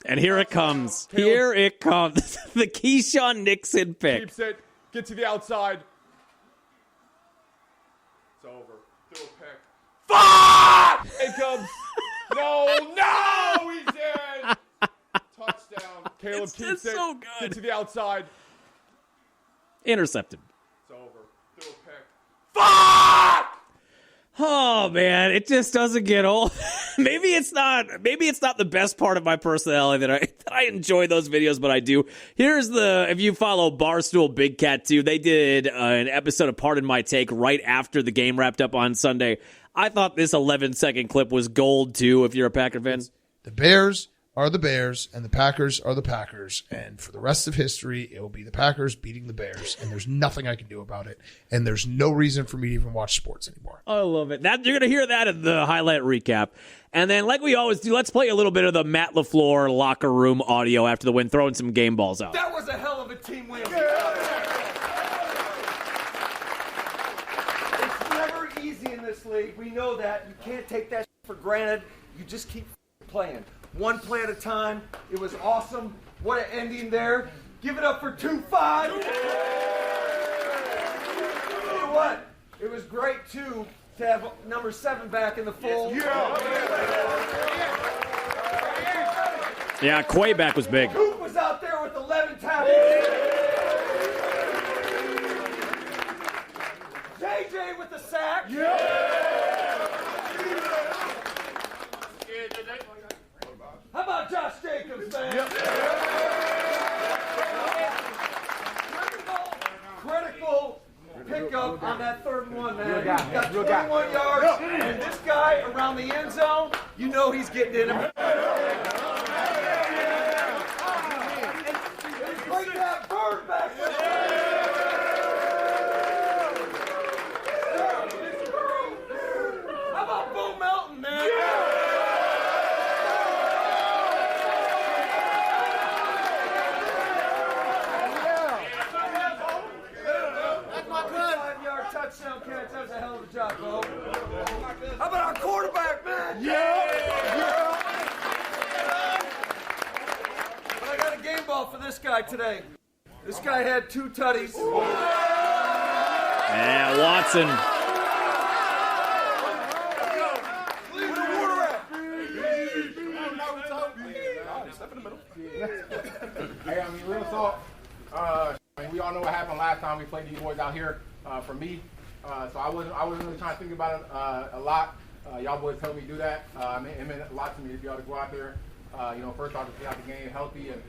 And here it comes. Here it comes. The Keyshawn Nixon pick. Keeps it. Get to the outside. It's over. Do a pick. Fuck! Jacobs. No, he's in. Touchdown. Caleb keeps it. So good. Get to the outside. Intercepted. It's over. Do a pick. Fuck! Oh man, it just doesn't get old. Maybe it's not the best part of my personality that I enjoy those videos, but I do. Here's if you follow Barstool Big Cat 2, they did an episode of Pardon My Take right after the game wrapped up on Sunday. I thought this 11-second clip was gold too, if you're a Packer fan. The Bears are the Bears, and the Packers are the Packers. And for the rest of history, it will be the Packers beating the Bears. And there's nothing I can do about it. And there's no reason for me to even watch sports anymore. I love it. You're going to hear that in the highlight recap. And then, like we always do, let's play a little bit of the Matt LaFleur locker room audio after the win, throwing some game balls out. That was a hell of a team win. It's never easy in this league. We know that. You can't take that for granted. You just keep playing. One play at a time. It was awesome. What an ending there. Give it up for 2-5. You know what? It was great, too, to have number 7 back in the fold. Yeah, Quayback was big. Coop was out there with 11 tackles. JJ with the sack. How about Josh Jacobs, man? Critical pickup on that 3rd and 1, man. He's got 21 yards, and this guy around the end zone, you know he's getting in him. Break that bird back. How about Bo Melton, man? Touchdown catch. That was a hell of a job, Bo. How about our quarterback, man? But I got a game ball for this guy today. This guy had 2 tutties. Yeah, Watson. Hey, real talk. We all know what happened last time time we played these boys out here for me. So I wasn't really trying to think about it a lot. Y'all boys helped me do that. It meant a lot to me to be able to go out there. First off, to be out the game healthy and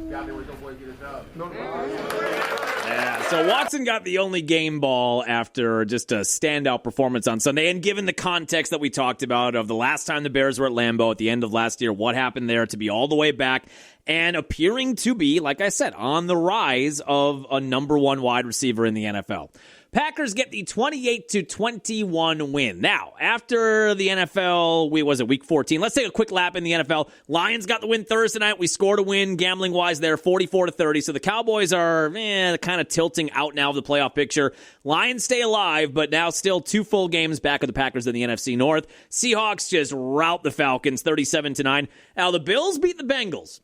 be out there with your boys get a job. Yeah, so Watson got the only game ball after just a standout performance on Sunday. And given the context that we talked about of the last time the Bears were at Lambeau at the end of last year, what happened there to be all the way back and appearing to be, like I said, on the rise of a number one wide receiver in the NFL. Packers get the 28-21 win. Now, after the NFL, week 14? Let's take a quick lap in the NFL. Lions got the win Thursday night. We scored a win gambling-wise there, 44-30. So the Cowboys are kind of tilting out now of the playoff picture. Lions stay alive, but now still 2 full games back of the Packers in the NFC North. Seahawks just rout the Falcons 37-9. Now, the Bills beat the Bengals.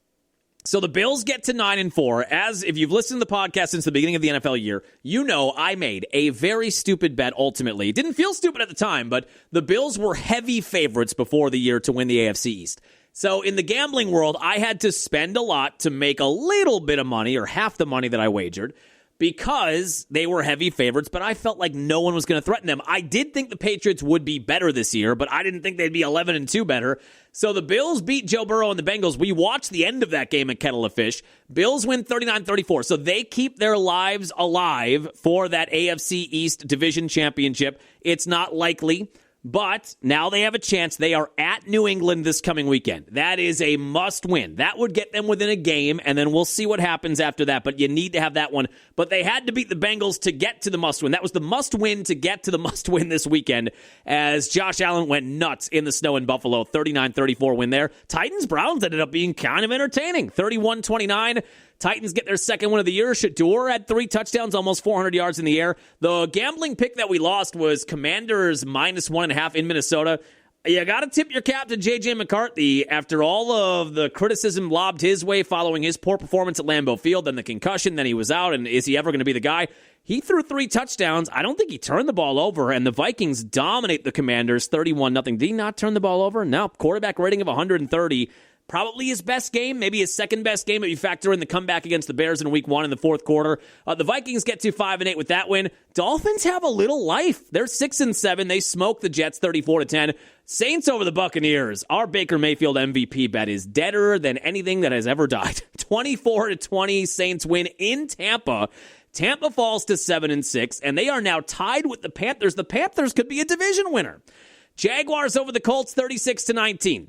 So the Bills get to 9-4. As if you've listened to the podcast since the beginning of the NFL year, you know I made a very stupid bet ultimately. It didn't feel stupid at the time, but the Bills were heavy favorites before the year to win the AFC East. So in the gambling world, I had to spend a lot to make a little bit of money, or half the money that I wagered, because they were heavy favorites, but I felt like no one was going to threaten them. I did think the Patriots would be better this year, but I didn't think they'd be 11-2 better. So the Bills beat Joe Burrow and the Bengals. We watched the end of that game at Kettle of Fish. Bills win 39-34, so they keep their lives alive for that AFC East Division Championship. It's not likely, but now they have a chance. They are at New England this coming weekend. That is a must-win. That would get them within a game, and then we'll see what happens after that, but you need to have that one. But they had to beat the Bengals to get to the must-win. That was the must-win to get to the must-win this weekend, as Josh Allen went nuts in the snow in Buffalo. 39-34 win there. Titans-Browns ended up being kind of entertaining. 31-29. Titans get their second win of the year. Shador had 3 touchdowns, almost 400 yards in the air. The gambling pick that we lost was Commanders -1.5 in Minnesota. You got to tip your cap to J.J. McCarthy after all of the criticism lobbed his way following his poor performance at Lambeau Field, then the concussion, then he was out, and is he ever going to be the guy? He threw 3 touchdowns. I don't think he turned the ball over, and the Vikings dominate the Commanders 31-0. Did he not turn the ball over? No. Quarterback rating of 130. Probably his best game, maybe his second best game if you factor in the comeback against the Bears in week 1 in the fourth quarter. The Vikings get to 5-8 with that win. Dolphins have a little life. They're 6-7. They smoke the Jets 34-10. Saints over the Buccaneers. Our Baker Mayfield MVP bet is deader than anything that has ever died. 24-20 Saints win in Tampa. Tampa falls to 7-6, and they are now tied with the Panthers. The Panthers could be a division winner. Jaguars over the Colts 36-19.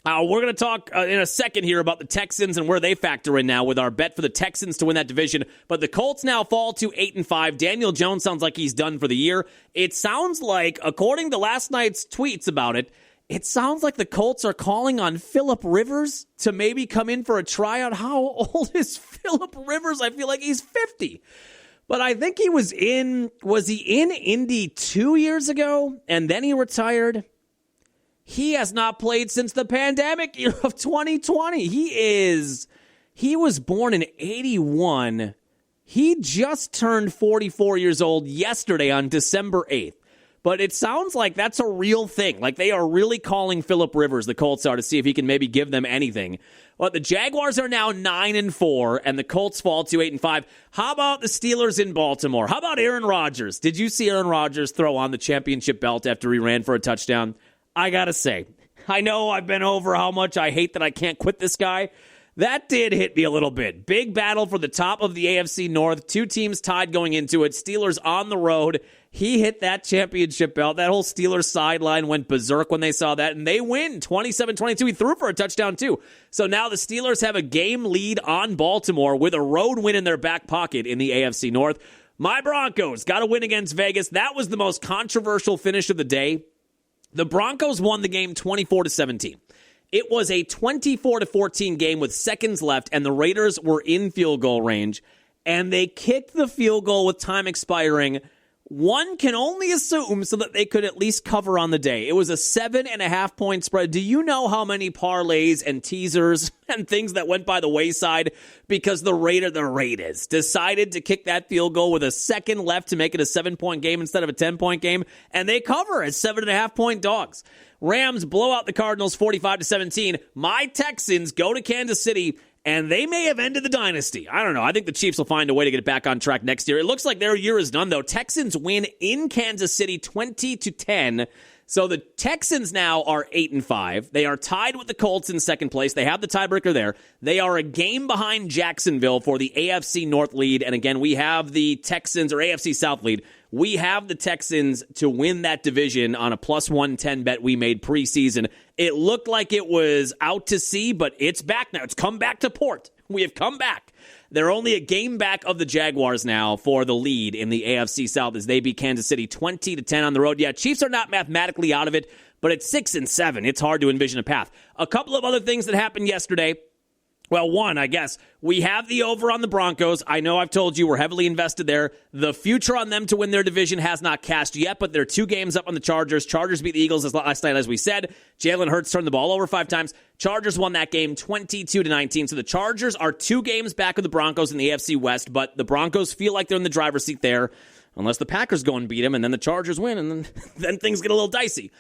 We're going to talk in a second here about the Texans and where they factor in now with our bet for the Texans to win that division. But the Colts now fall to 8-5. Daniel Jones sounds like he's done for the year. It sounds like, according to last night's tweets about it, it sounds like the Colts are calling on Phillip Rivers to maybe come in for a tryout. How old is Phillip Rivers? I feel like he's 50. But I think he was he in Indy 2 years ago and then he retired? He has not played since the pandemic year of 2020. He was born in 81. He just turned 44 years old yesterday on December 8th. But it sounds like that's a real thing. Like they are really calling Phillip Rivers, the Colts are, to see if he can maybe give them anything. But the Jaguars are now 9-4, and the Colts fall to 8-5. How about the Steelers in Baltimore? How about Aaron Rodgers? Did you see Aaron Rodgers throw on the championship belt after he ran for a touchdown? I gotta say, I know I've been over how much I hate that I can't quit this guy. That did hit me a little bit. Big battle for the top of the AFC North. 2 teams tied going into it. Steelers on the road. He hit that championship belt. That whole Steelers sideline went berserk when they saw that, and they win 27-22. He threw for a touchdown, too. So now the Steelers have a game lead on Baltimore with a road win in their back pocket in the AFC North. My Broncos got a win against Vegas. That was the most controversial finish of the day. The Broncos won the game 24-17. It was a 24-14 game with seconds left, and the Raiders were in field goal range, and they kicked the field goal with time expiring. One can only assume so that they could at least cover on the day. It was a 7.5-point spread. Do you know how many parlays and teasers and things that went by the wayside because the Raiders decided to kick that field goal with a second left to make it a 7-point game instead of a 10-point game, and they cover as 7.5-point dogs. Rams blow out the Cardinals 45-17. My Texans go to Kansas City and they may have ended the dynasty. I don't know. I think the Chiefs will find a way to get it back on track next year. It looks like their year is done, though. Texans win in Kansas City 20-10. So the Texans now are 8-5. They are tied with the Colts in second place. They have the tiebreaker there. They are a game behind Jacksonville for the AFC North lead. And again, we have the Texans, or AFC South lead. We have the Texans to win that division on a plus 110 bet we made preseason. It looked like it was out to sea, but it's back now. It's come back to port. We have come back. They're only a game back of the Jaguars now for the lead in the AFC South as they beat Kansas City 20-10 on the road. Yeah, Chiefs are not mathematically out of it, but at 6-7, it's hard to envision a path. A couple of other things that happened yesterday. Well, one, I guess, we have the over on the Broncos. I know I've told you we're heavily invested there. The future on them to win their division has not cast yet, but they're 2 games up on the Chargers. Chargers beat the Eagles last night, as we said. Jalen Hurts turned the ball over 5 times. Chargers won that game 22-19. So the Chargers are 2 games back of the Broncos in the AFC West, but the Broncos feel like they're in the driver's seat there, unless the Packers go and beat them, and then the Chargers win, and then things get a little dicey.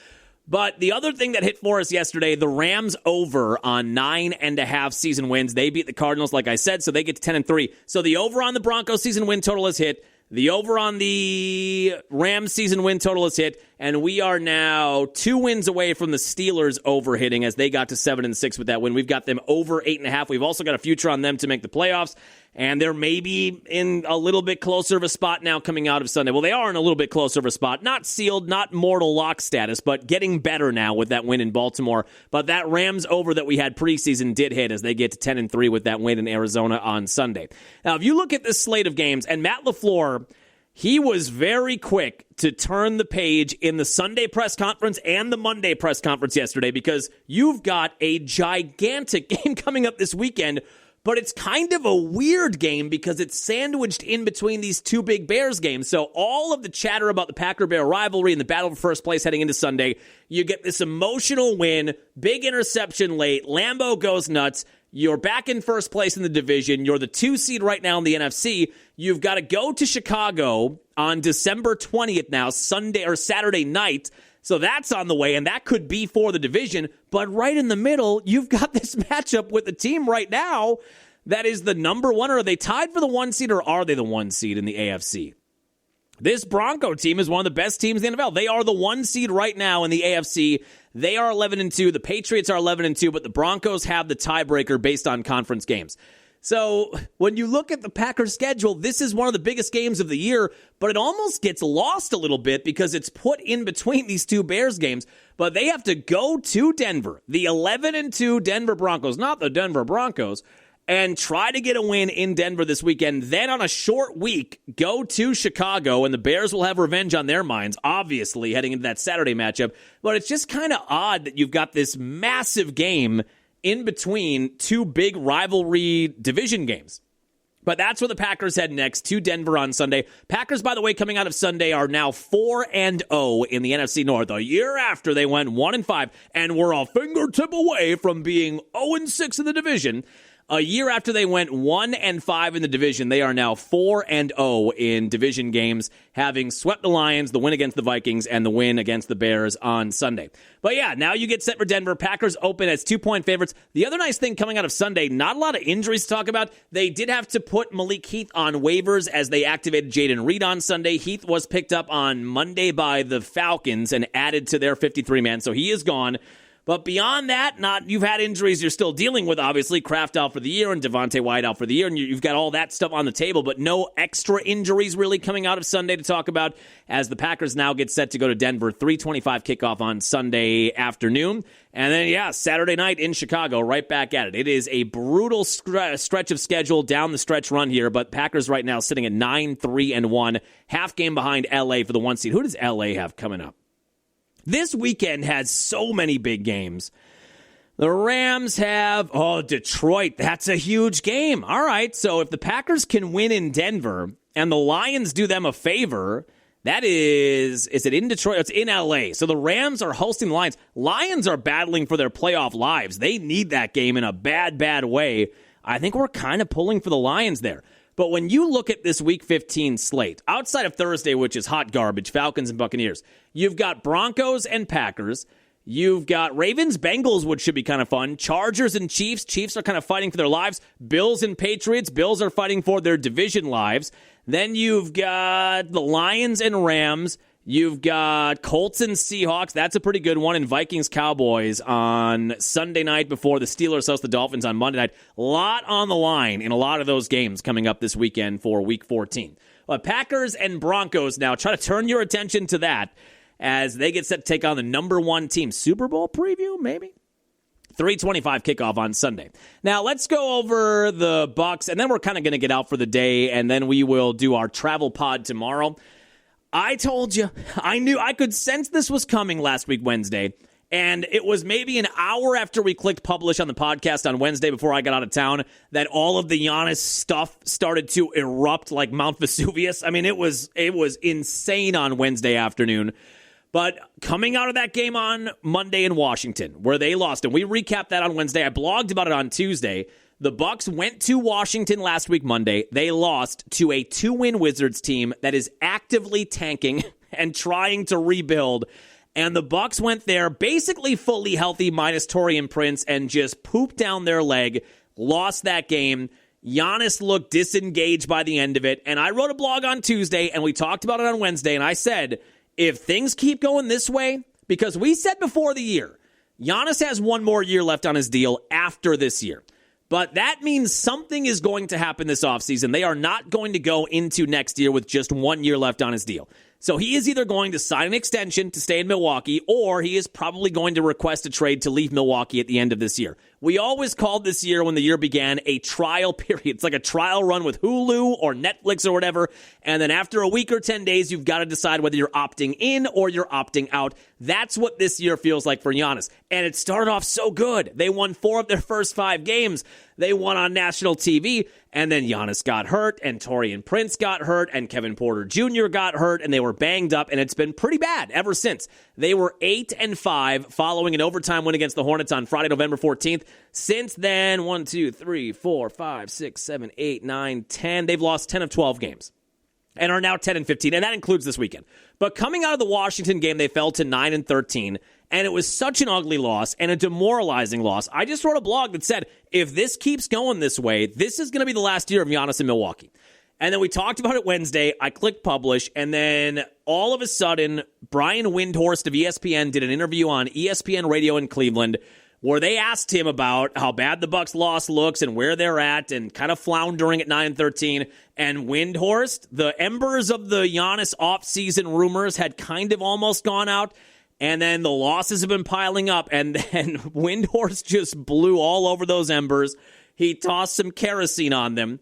But the other thing that hit for us yesterday, the Rams over on 9.5 season wins. They beat the Cardinals, like I said, so they get to 10-3. So the over on the Broncos season win total has hit. The over on the Rams season win total has hit. And we are now 2 wins away from the Steelers over hitting as they got to 7-6 with that win. We've got them over 8.5. We've also got a future on them to make the playoffs. And they're maybe in a little bit closer of a spot now coming out of Sunday. Well, they are in a little bit closer of a spot. Not sealed, not mortal lock status, but getting better now with that win in Baltimore. But that Rams over that we had preseason did hit as they get to 10-3 with that win in Arizona on Sunday. Now, if you look at this slate of games, and Matt LaFleur, he was very quick to turn the page in the Sunday press conference and the Monday press conference yesterday because you've got a gigantic game coming up this weekend. But it's kind of a weird game because it's sandwiched in between these 2 big Bears games. So all of the chatter about the Packer-Bear rivalry and the battle for first place heading into Sunday, you get this emotional win, big interception late, Lambeau goes nuts, you're back in first place in the division, you're the 2 seed right now in the NFC, you've got to go to Chicago on December 20th now, Sunday or Saturday night. So that's on the way, and that could be for the division. But right in the middle, you've got this matchup with the team right now that is the number 1. Or are they tied for the 1 seed, or are they the 1 seed in the AFC? This Bronco team is one of the best teams in the NFL. They are the 1 seed right now in the AFC. They are 11-2. The Patriots are 11-2, but the Broncos have the tiebreaker based on conference games. So when you look at the Packers' schedule, this is one of the biggest games of the year, but it almost gets lost a little bit because it's put in between these 2 Bears games. But they have to go to Denver, the 11-2 Denver Broncos, not the Denver Broncos, and try to get a win in Denver this weekend. Then on a short week, go to Chicago, and the Bears will have revenge on their minds, obviously, heading into that Saturday matchup. But it's just kind of odd that you've got this massive game in between 2 big rivalry division games. But that's where the Packers head next, to Denver on Sunday. Packers, by the way, coming out of Sunday are now 4-0 in the NFC North. A year after they went 1-5 and were a fingertip away from being 0-6 in the division. A year after they went 1-5 in the division, they are now 4-0 in division games, having swept the Lions, the win against the Vikings, and the win against the Bears on Sunday. But yeah, now you get set for Denver. Packers open as 2-point favorites. The other nice thing coming out of Sunday, not a lot of injuries to talk about. They did have to put Malik Heath on waivers as they activated Jaden Reed on Sunday. Heath was picked up on Monday by the Falcons and added to their 53-man, so he is gone. But beyond that, you've had injuries you're still dealing with, obviously. Kraft out for the year and Devontae White out for the year, and you've got all that stuff on the table, but no extra injuries really coming out of Sunday to talk about as the Packers now get set to go to Denver. 3:25 kickoff on Sunday afternoon. And then, Saturday night in Chicago, right back at it. It is a brutal stretch of schedule down the stretch run here, but Packers right now sitting at 9-3-1, half game behind L.A. for the 1 seed. Who does L.A. have coming up? This weekend has so many big games. The Rams have, Detroit. That's a huge game. All right, so if the Packers can win in Denver and the Lions do them a favor, that is it in Detroit? It's in L.A. So the Rams are hosting the Lions. Lions are battling for their playoff lives. They need that game in a bad, bad way. I think we're kind of pulling for the Lions there. But when you look at this Week 15 slate, outside of Thursday, which is hot garbage, Falcons and Buccaneers, you've got Broncos and Packers. You've got Ravens-Bengals, which should be kind of fun. Chargers and Chiefs. Chiefs are kind of fighting for their lives. Bills and Patriots. Bills are fighting for their division lives. Then you've got the Lions and Rams. You've got Colts and Seahawks. That's a pretty good one. And Vikings-Cowboys on Sunday night before the Steelers host the Dolphins on Monday night. A lot on the line in a lot of those games coming up this weekend for Week 14. Packers and Broncos now. Try to turn your attention to that as they get set to take on the number one team. Super Bowl preview, maybe? 3:25 kickoff on Sunday. Now, let's go over the Bucs, and then we're kind of going to get out for the day, and then we will do our travel pod tomorrow. I told you, I could sense this was coming last week, Wednesday, and it was maybe an hour after we clicked publish on the podcast on Wednesday before I got out of town that all of the Giannis stuff started to erupt like Mount Vesuvius. I mean, it was insane on Wednesday afternoon. But coming out of that game on Monday in Washington, where they lost, and we recapped that on Wednesday. I blogged about it on Tuesday. The Bucs went to Washington last week, Monday. They lost to a 2-win Wizards team that is actively tanking and trying to rebuild. And the Bucs went there basically fully healthy, minus Taurean Prince, and just pooped down their leg, lost that game. Giannis looked disengaged by the end of it. And I wrote a blog on Tuesday, and we talked about it on Wednesday, and I said, if things keep going this way, because we said before the year, Giannis has one more year left on his deal after this year. But that means something is going to happen this offseason. They are not going to go into next year with just 1 year left on his deal. So he is either going to sign an extension to stay in Milwaukee, or he is probably going to request a trade to leave Milwaukee at the end of this year. We always called this year, when the year began, a trial period. It's like a trial run with Hulu or Netflix or whatever. And then after a week or 10 days, you've got to decide whether you're opting in or you're opting out. That's what this year feels like for Giannis. And it started off so good. They won 4 of their first 5 games. They won on national TV. And then Giannis got hurt, and Taurean Prince got hurt, and Kevin Porter Jr. got hurt, and they were banged up, and it's been pretty bad ever since. They were 8-5 following an overtime win against the Hornets on Friday, November 14th. Since then, 1, 2, 3, 4, 5, 6, 7, 8, 9, 10. They've lost 10 of 12 games and are now 10-15, and that includes this weekend. But coming out of the Washington game, they fell to 9-13, and it was such an ugly loss and a demoralizing loss. I just wrote a blog that said, if this keeps going this way, this is going to be the last year of Giannis in Milwaukee. And then we talked about it Wednesday. I clicked publish, and then all of a sudden, Brian Windhorst of ESPN did an interview on ESPN Radio in Cleveland where they asked him about how bad the Bucs loss looks and where they're at and kind of floundering at 9-13. And Windhorst, the embers of the Giannis offseason rumors had kind of almost gone out. And then the losses have been piling up. And then Windhorst just blew all over those embers. He tossed some kerosene on them.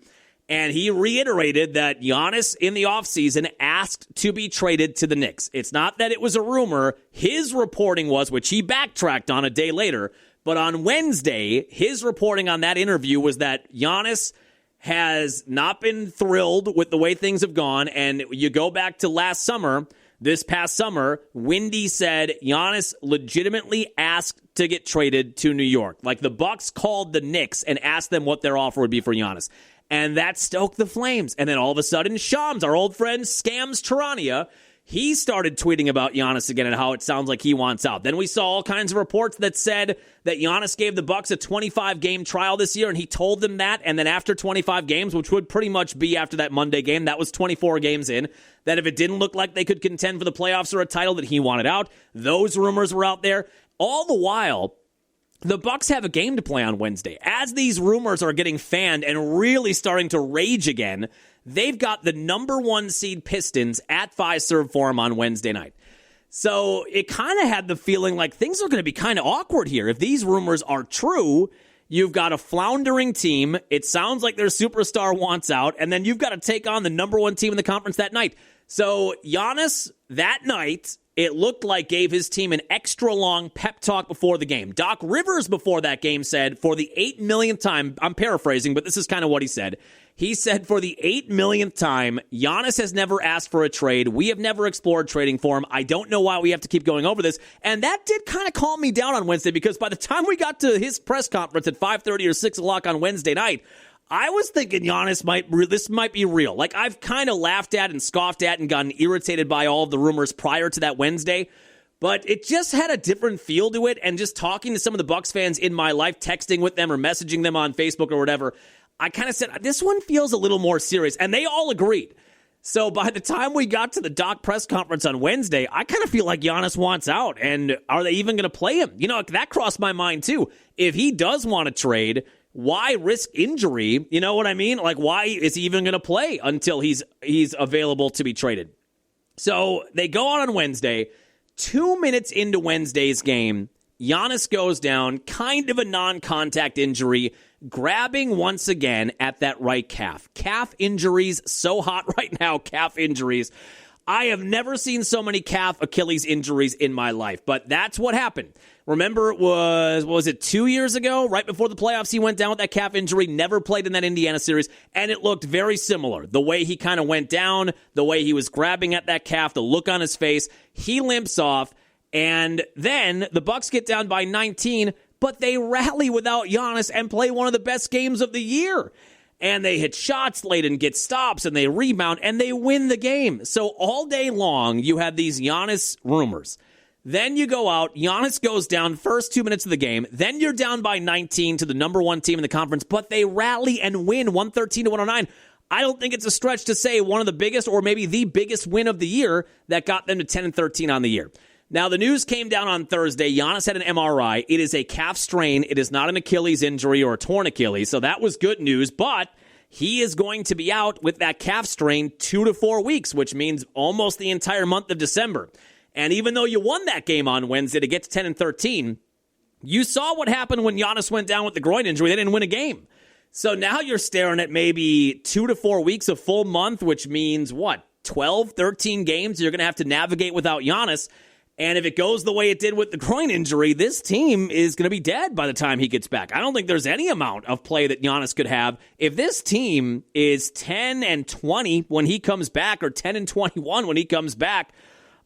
And he reiterated that Giannis in the offseason asked to be traded to the Knicks. It's not that it was a rumor. His reporting was, which he backtracked on a day later, but on Wednesday, his reporting on that interview was that Giannis has not been thrilled with the way things have gone. And you go back to this past summer, Windy said Giannis legitimately asked to get traded to New York. Like the Bucs called the Knicks and asked them what their offer would be for Giannis. And that stoked the flames. And then all of a sudden, Shams, our old friend, Scams Tarania, he started tweeting about Giannis again and how it sounds like he wants out. Then we saw all kinds of reports that said that Giannis gave the Bucs a 25-game trial this year, and he told them that. And then after 25 games, which would pretty much be after that Monday game, that was 24 games in, that if it didn't look like they could contend for the playoffs or a title, that he wanted out. Those rumors were out there. All the while, the Bucs have a game to play on Wednesday. As these rumors are getting fanned and really starting to rage again, they've got the number 1 seed Pistons at Fiserv Forum on Wednesday night. So it kind of had the feeling like things are going to be kind of awkward here. If these rumors are true, you've got a floundering team. It sounds like their superstar wants out, and then you've got to take on the number 1 team in the conference that night. So Giannis, that night, it looked like gave his team an extra long pep talk before the game. Doc Rivers before that game said, for the 8 millionth time, I'm paraphrasing, but this is kind of what he said. He said, for the 8 millionth time, Giannis has never asked for a trade. We have never explored trading for him. I don't know why we have to keep going over this. And that did kind of calm me down on Wednesday, because by the time we got to his press conference at 5:30 or 6 o'clock on Wednesday night, I was thinking Giannis this might be real. Like, I've kind of laughed at and scoffed at and gotten irritated by all of the rumors prior to that Wednesday. But it just had a different feel to it, and just talking to some of the Bucs fans in my life, texting with them or messaging them on Facebook or whatever, I kind of said, this one feels a little more serious, and they all agreed. So by the time we got to the Doc press conference on Wednesday, I kind of feel like Giannis wants out, and are they even going to play him? You know, that crossed my mind too. If he does want to trade, why risk injury? You know what I mean? Like, why is he even going to play until he's available to be traded? So they go on Wednesday. 2 minutes into Wednesday's game, Giannis goes down, kind of a non-contact injury, grabbing once again at that right calf. Calf injuries, so hot right now, calf injuries. I have never seen so many calf Achilles injuries in my life, but that's what happened. Remember, it was it 2 years ago, right before the playoffs, he went down with that calf injury, never played in that Indiana series, and it looked very similar. The way he kind of went down, the way he was grabbing at that calf, the look on his face, he limps off, and then the Bucs get down by 19, but they rally without Giannis and play one of the best games of the year. And they hit shots late and get stops, and they rebound, and they win the game. So all day long, you had these Giannis rumors. Then you go out, Giannis goes down first 2 minutes of the game. Then you're down by 19 to the number one team in the conference, but they rally and win 113-109. I don't think it's a stretch to say one of the biggest, or maybe the biggest win of the year that got them to 10-13 on the year. Now, the news came down on Thursday. Giannis had an MRI. It is a calf strain. It is not an Achilles injury or a torn Achilles, so that was good news. But he is going to be out with that calf strain 2 to 4 weeks, which means almost the entire month of December. And even though you won that game on Wednesday to get to 10-13, you saw what happened when Giannis went down with the groin injury. They didn't win a game. So now you're staring at maybe 2 to 4 weeks, a full month, which means what? 12, 13 games you're going to have to navigate without Giannis. And if it goes the way it did with the groin injury, this team is going to be dead by the time he gets back. I don't think there's any amount of play that Giannis could have. If this team is 10-20 when he comes back, or 10-21 when he comes back,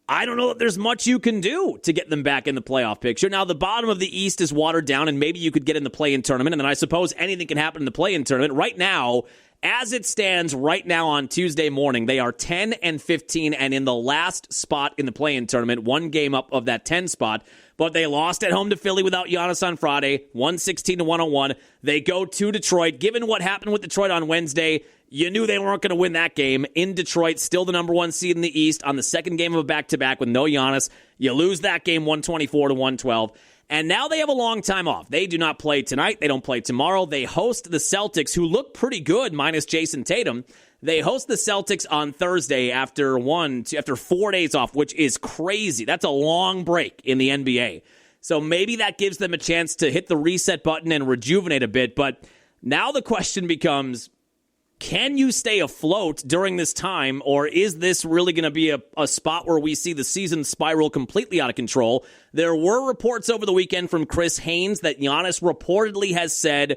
I don't know if there's much you can do to get them back in the playoff picture. Now, the bottom of the East is watered down, and maybe you could get in the play-in tournament, and then I suppose anything can happen in the play-in tournament. Right now, as it stands right now on Tuesday morning, they are 10-15 and in the last spot in the play-in tournament, one game up of that 10 spot. But they lost at home to Philly without Giannis on Friday, 116-101. They go to Detroit. Given what happened with Detroit on Wednesday, you knew they weren't going to win that game. In Detroit, still the number one seed in the East on the second game of a back-to-back with no Giannis. You lose that game 124-112. And now they have a long time off. They do not play tonight. They don't play tomorrow. They host the Celtics, who look pretty good, minus Jason Tatum. They host the Celtics on Thursday after 4 days off, which is crazy. That's a long break in the NBA. So maybe that gives them a chance to hit the reset button and rejuvenate a bit. But now the question becomes, can you stay afloat during this time, or is this really going to be a spot where we see the season spiral completely out of control? There were reports over the weekend from Chris Haynes that Giannis reportedly has said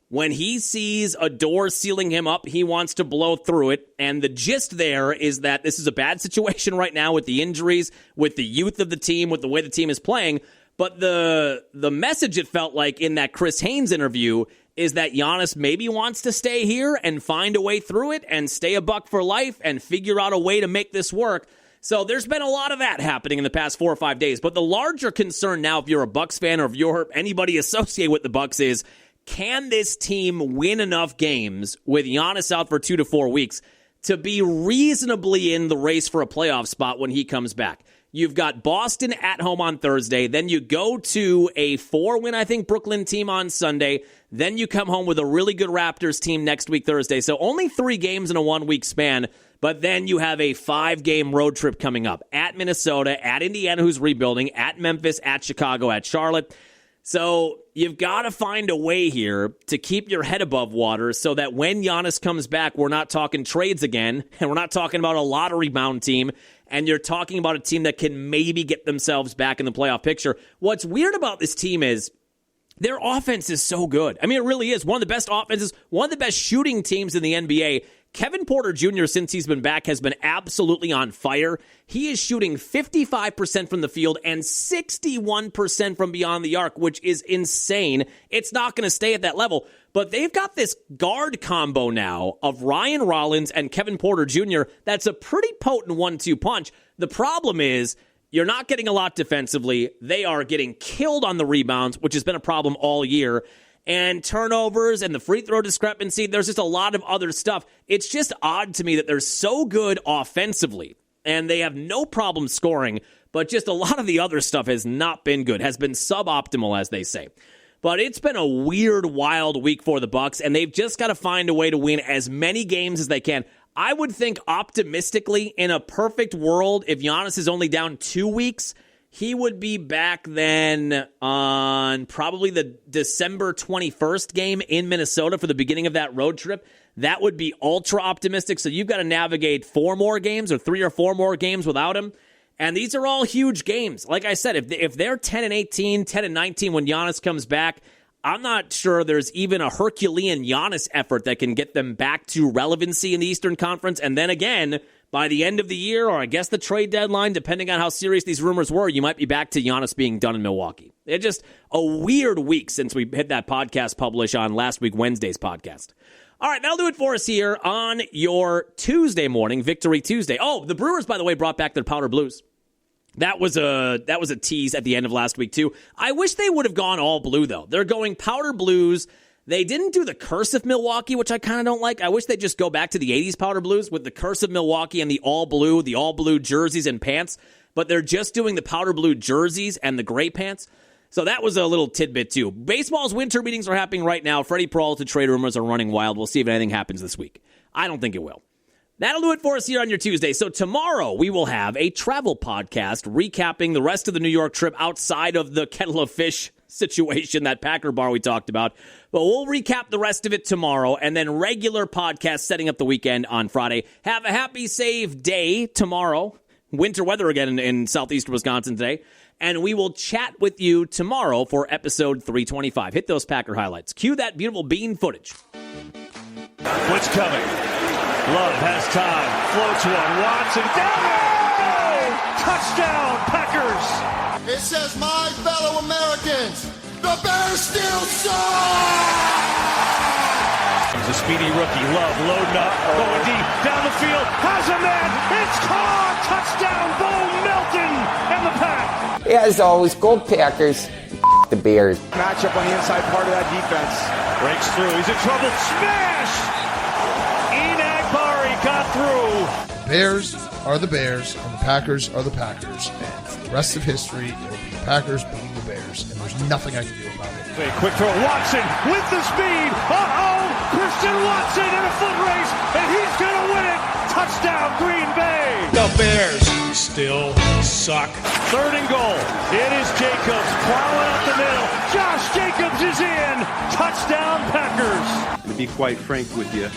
when he sees a door sealing him up, he wants to blow through it. And the gist there is that this is a bad situation right now with the injuries, with the youth of the team, with the way the team is playing. But the message, it felt like, in that Chris Haynes interview is that Giannis maybe wants to stay here and find a way through it and stay a Buck for life and figure out a way to make this work. So there's been a lot of that happening in the past 4 or 5 days. But the larger concern now, if you're a Bucks fan or if you're anybody associated with the Bucks, is can this team win enough games with Giannis out for 2 to 4 weeks to be reasonably in the race for a playoff spot when he comes back? You've got Boston at home on Thursday. Then you go to a 4-win, I think, Brooklyn team on Sunday. Then you come home with a really good Raptors team next week, Thursday. So only 3 games in a 1-week span. But then you have a 5-game road trip coming up. At Minnesota, at Indiana, who's rebuilding, at Memphis, at Chicago, at Charlotte. So you've got to find a way here to keep your head above water so that when Giannis comes back, we're not talking trades again, and we're not talking about a lottery-bound team, and you're talking about a team that can maybe get themselves back in the playoff picture. What's weird about this team is their offense is so good. I mean, it really is. One of the best offenses, one of the best shooting teams in the NBA. Kevin Porter Jr., since he's been back, has been absolutely on fire. He is shooting 55% from the field and 61% from beyond the arc, which is insane. It's not going to stay at that level. But they've got this guard combo now of Ryan Rollins and Kevin Porter Jr. that's a pretty potent 1-2 punch. The problem is You're not getting a lot defensively. They are getting killed on the rebounds, which has been a problem all year. And turnovers and the free throw discrepancy, there's just a lot of other stuff. It's just odd to me that they're so good offensively, and they have no problem scoring, but just a lot of the other stuff has not been good, has been suboptimal, as they say. But it's been a weird, wild week for the Bucks, and they've just got to find a way to win as many games as they can. I would think optimistically, in a perfect world, if Giannis is only down 2 weeks, he would be back then on probably the December 21st game in Minnesota for the beginning of that road trip. That would be ultra optimistic. So you've got to navigate 4 more games or 3 or 4 more games without him. And these are all huge games. Like I said, if they're 10-18, 10-19 when Giannis comes back, I'm not sure there's even a Herculean Giannis effort that can get them back to relevancy in the Eastern Conference. And then again, by the end of the year, or I guess the trade deadline, depending on how serious these rumors were, you might be back to Giannis being done in Milwaukee. It's just a weird week since we hit that podcast publish on last week, Wednesday's podcast. All right, that'll do it for us here on your Tuesday morning, Victory Tuesday. Oh, the Brewers, by the way, brought back their powder blues. That was a tease at the end of last week, too. I wish they would have gone all blue, though. They're going powder blues. They didn't do the curse of Milwaukee, which I kind of don't like. I wish they'd just go back to the 80s powder blues with the curse of Milwaukee and the all blue jerseys and pants. But they're just doing the powder blue jerseys and the gray pants. So that was a little tidbit, too. Baseball's winter meetings are happening right now. Freddie Peralta trade rumors are running wild. We'll see if anything happens this week. I don't think it will. That'll do it for us here on your Tuesday. So tomorrow we will have a travel podcast recapping the rest of the New York trip outside of the kettle of fish situation, that Packer bar we talked about. But we'll recap the rest of it tomorrow, and then regular podcast setting up the weekend on Friday. Have a happy, safe day tomorrow. Winter weather again in southeastern Wisconsin today. And we will chat with you tomorrow for episode 325. Hit those Packer highlights. Cue that beautiful bean footage. Blitz coming. Love has time. Floats one. Watson. Down! Touchdown, Packers! It says, my fellow Americans, the Bears still suck! He's a speedy rookie. Love loading up. Going deep. Down the field. Has a man. It's caught! Touchdown, Bo Melton and the Pack. As always, go Packers. The Bears. Matchup on the inside part of that defense. Breaks through. He's in trouble. Smash! Enagbari got through. The Bears are the Bears, and the Packers are the Packers. And for the rest of history, it will be the Packers beating the Bears, and there's nothing I can do about it. A quick throw. Watson with the speed. Uh-oh! Christian Watson in a foot race, and he's going to win it. Touchdown, Green Bay. The Bears still suck. 3rd and goal. It is Jacobs plowing up the middle. Josh Jacobs is in. Touchdown, Packers. To be quite frank with you,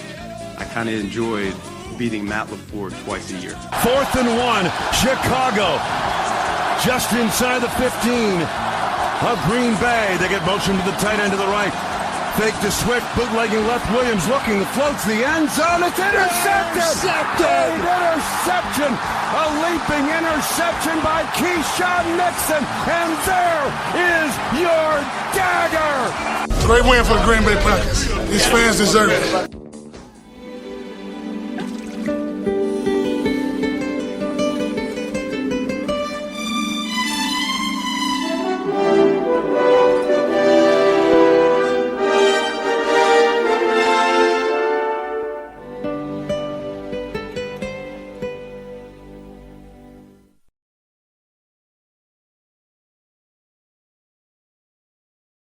I kind of enjoyed beating Matt LaFleur twice a year. 4th and 1, Chicago. Just inside the 15 of Green Bay. They get motion to the tight end to the right. Fake to Swift, bootlegging left. Williams looking, floats the end zone. It's intercepted! Interception! A leaping interception by Keyshawn Nixon. And there is your dagger! Great win for the Green Bay Packers. These fans deserve it.